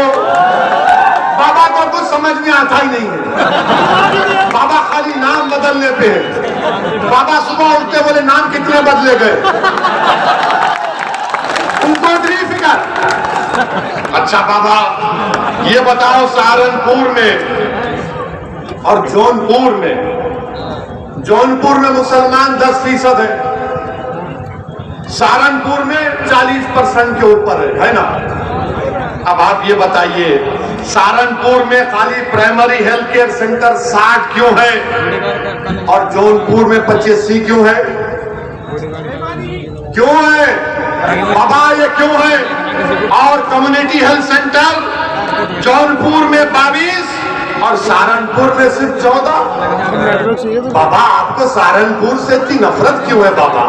बाबा को कुछ समझ में आता ही नहीं है, बाबा खाली नाम बदलने पे है। बाबा सुबह उठते बोले नाम कितने बदले गए, उनको इतनी फिक्र। अच्छा बाबा ये बताओ सहारनपुर में और जौनपुर में मुसलमान 10% है, सहारनपुर में 40% के ऊपर है ना। अब आप ये बताइए सहारनपुर में खाली प्राइमरी हेल्थ केयर सेंटर 60 क्यों है और जौनपुर में 85 क्यों है? क्यों है बाबा, ये क्यों है? और कम्युनिटी हेल्थ सेंटर जौनपुर में 22 और सहारनपुर में सिर्फ 14। बाबा आपको सहारनपुर से इतनी नफरत क्यों है बाबा?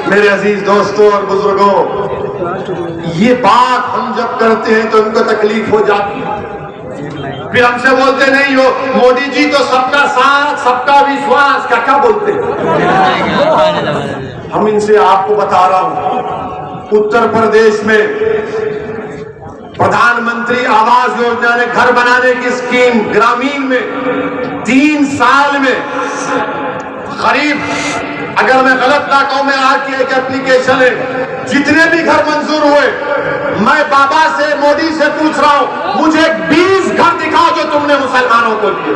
मेरे अजीज दोस्तों और बुजुर्गों, ये बात हम जब करते हैं तो इनको तकलीफ हो जाती है, फिर हमसे बोलते नहीं हो मोदी जी तो सबका साथ सबका विश्वास, क्या क्या बोलते हैं। हम इनसे आपको बता रहा हूं, उत्तर प्रदेश में प्रधानमंत्री आवास योजना ने घर बनाने की स्कीम ग्रामीण में 3 साल में करीब, अगर मैं गलत ना कहूं, मैं आज की एक एप्लीकेशन है, जितने भी घर मंजूर हुए, मैं बाबा से मोदी से पूछ रहा हूं मुझे 20 घर दिखाओ जो तुमने मुसलमानों को दिए,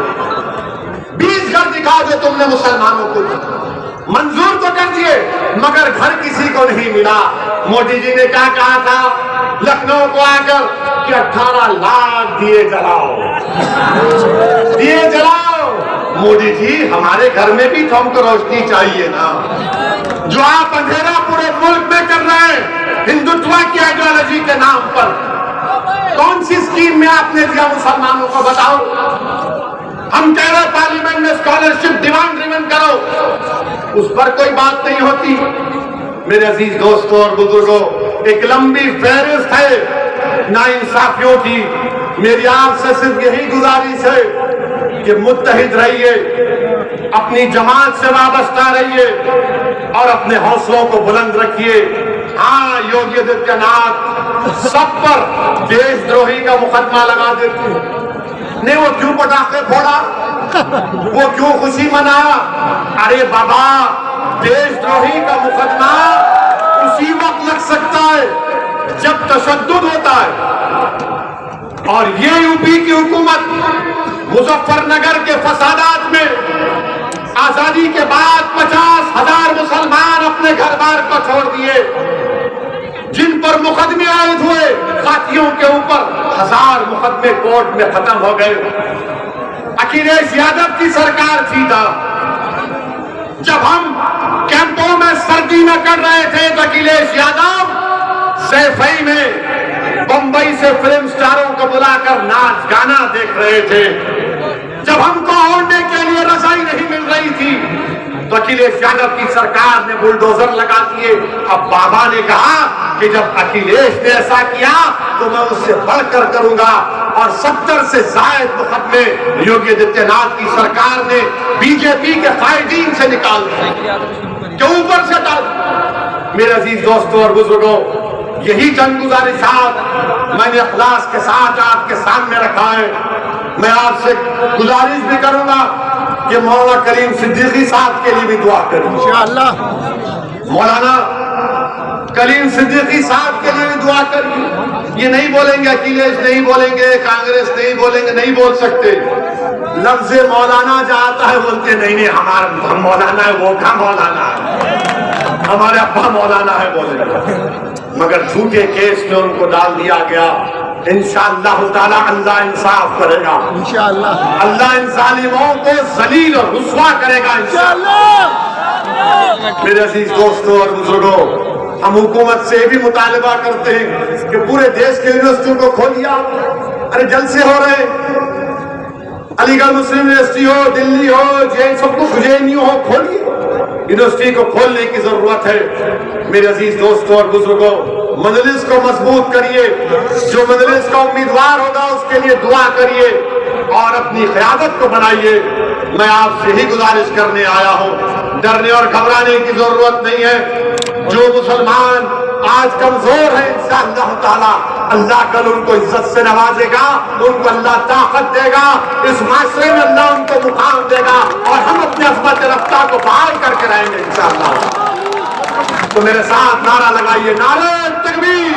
20 घर दिखाओ जो तुमने मुसलमानों को दिए। मंजूर तो कर दिए मगर घर किसी को नहीं मिला। मोदी जी ने क्या कहा था लखनऊ को आकर कि 18 लाख दिए जलाओ, दिए जलाओ। मोदी जी हमारे घर में भी तो हमको रोशनी चाहिए ना। जो आप अंधेरा पूरे मुल्क में कर रहे हैं हिंदुत्व की आइडियोलॉजी के नाम पर, कौन सी स्कीम में आपने दिया मुसलमानों को बताओ? हम कह रहे पार्लियामेंट में स्कॉलरशिप डिमांड ड्रिवन करो, उस पर कोई बात नहीं होती। मेरे अजीज दोस्तों और बुजुर्गों, एक लंबी फहरिस्त है नाइंसाफियों की। मेरी आपसे सिर्फ यही गुजारिश है कि मुत्तहिद रहिए, अपनी जमात से वाबस्ता रहिए और अपने हौसलों को बुलंद रखिए। हाँ, योगी आदित्यनाथ सब पर देशद्रोही का मुकदमा लगा देते हैं। नहीं, वो क्यों पटाखे फोड़ा, वो क्यों खुशी मनाया? अरे बाबा, देशद्रोही का मुकदमा उसी वक्त लग सकता है जब तशद्दुद होता है। और ये यूपी की हुकूमत मुजफ्फरनगर के फसादात में आजादी के बाद 50,000 मुसलमान अपने घर बार को छोड़ दिए, जिन पर मुकदमे आयद हुए साथियों के ऊपर, 1000 मुकदमे कोर्ट में खत्म हो गए। अखिलेश यादव की सरकार थी था, जब हम कैंपों में सर्दी में कर रहे थे तो अखिलेश यादव सैफई में बंबई से फिल्म स्टारों को बुलाकर नाच गाना देख रहे थे। जब हमको ओढ़ने के लिए रजाई नहीं मिल रही थी तो अखिलेश यादव की सरकार ने बुलडोजर लगा दिए। अब बाबा ने कहा कि जब अखिलेश ने ऐसा किया तो मैं उससे बढ़कर करूंगा। और 70 से ज्यादा मुकदमे योगी आदित्यनाथ की सरकार ने बीजेपी के कायदीन से निकाल दिए के ऊपर से डाल। मेरे अजीज दोस्तों और बुजुर्गों, यही चंद गुजारिशात मैंने इखलास के साथ आपके सामने रखा है। मैं आपसे गुजारिश भी करूंगा कि मौलाना करीम सिद्दीकी साहब के लिए भी दुआ करें इंशाअल्लाह। मौलाना करीम सिद्दीकी साहब के लिए भी दुआ करिए। ये नहीं बोलेंगे अखिलेश नहीं बोलेंगे, कांग्रेस नहीं बोलेंगे, नहीं बोल सकते। लफ्ज मौलाना जो आता है बोलते नहीं हमारा हम मौलाना है, वो का मौलाना है, हमारे अब्बा मौलाना है बोलेंगे। मगर झूठे केस में उनको डाल दिया गया। इंशाअल्लाह ताला अल्लाह इंसाफ करेगा इंशाअल्लाह। अल्लाह इन जालिमों को जलील और रुस्वा करेगा इंशाअल्लाह। मेरे अजीज दोस्तों और बुजुर्गों, हम हुकूमत से भी मुतालबा करते हैं कि पूरे देश के यूनिवर्सिटियों को खोलिए। अरे जलसे हो रहे, अलीगढ़ मुस्लिम यूनिवर्सिटी हो, दिल्ली हो, जे सब कुछ जेएनयू हो, खोलिए। यूनिवर्सिटी को खोलने की जरूरत है। मेरे अजीज दोस्तों और बुजुर्गों, मजलिस को मजबूत करिए। जो मजलिस का उम्मीदवार होगा उसके लिए दुआ करिए और अपनी क़यादत को बनाइए। मैं आपसे ही गुजारिश करने आया हूँ, डरने और घबराने की जरूरत नहीं है। जो मुसलमान आज कमजोर है इंशाअल्लाह ताला अल्लाह कल उनको इज्जत से नवाजेगा, उनको अल्लाह ताकत देगा, इस माशरे में अल्लाह उनको मुकाम देगा और हम अपने अज़मत रफ्ता को बहाल करके रहेंगे इंशाअल्लाह। तो मेरे साथ नारा लगाइए, नारे तकबीर।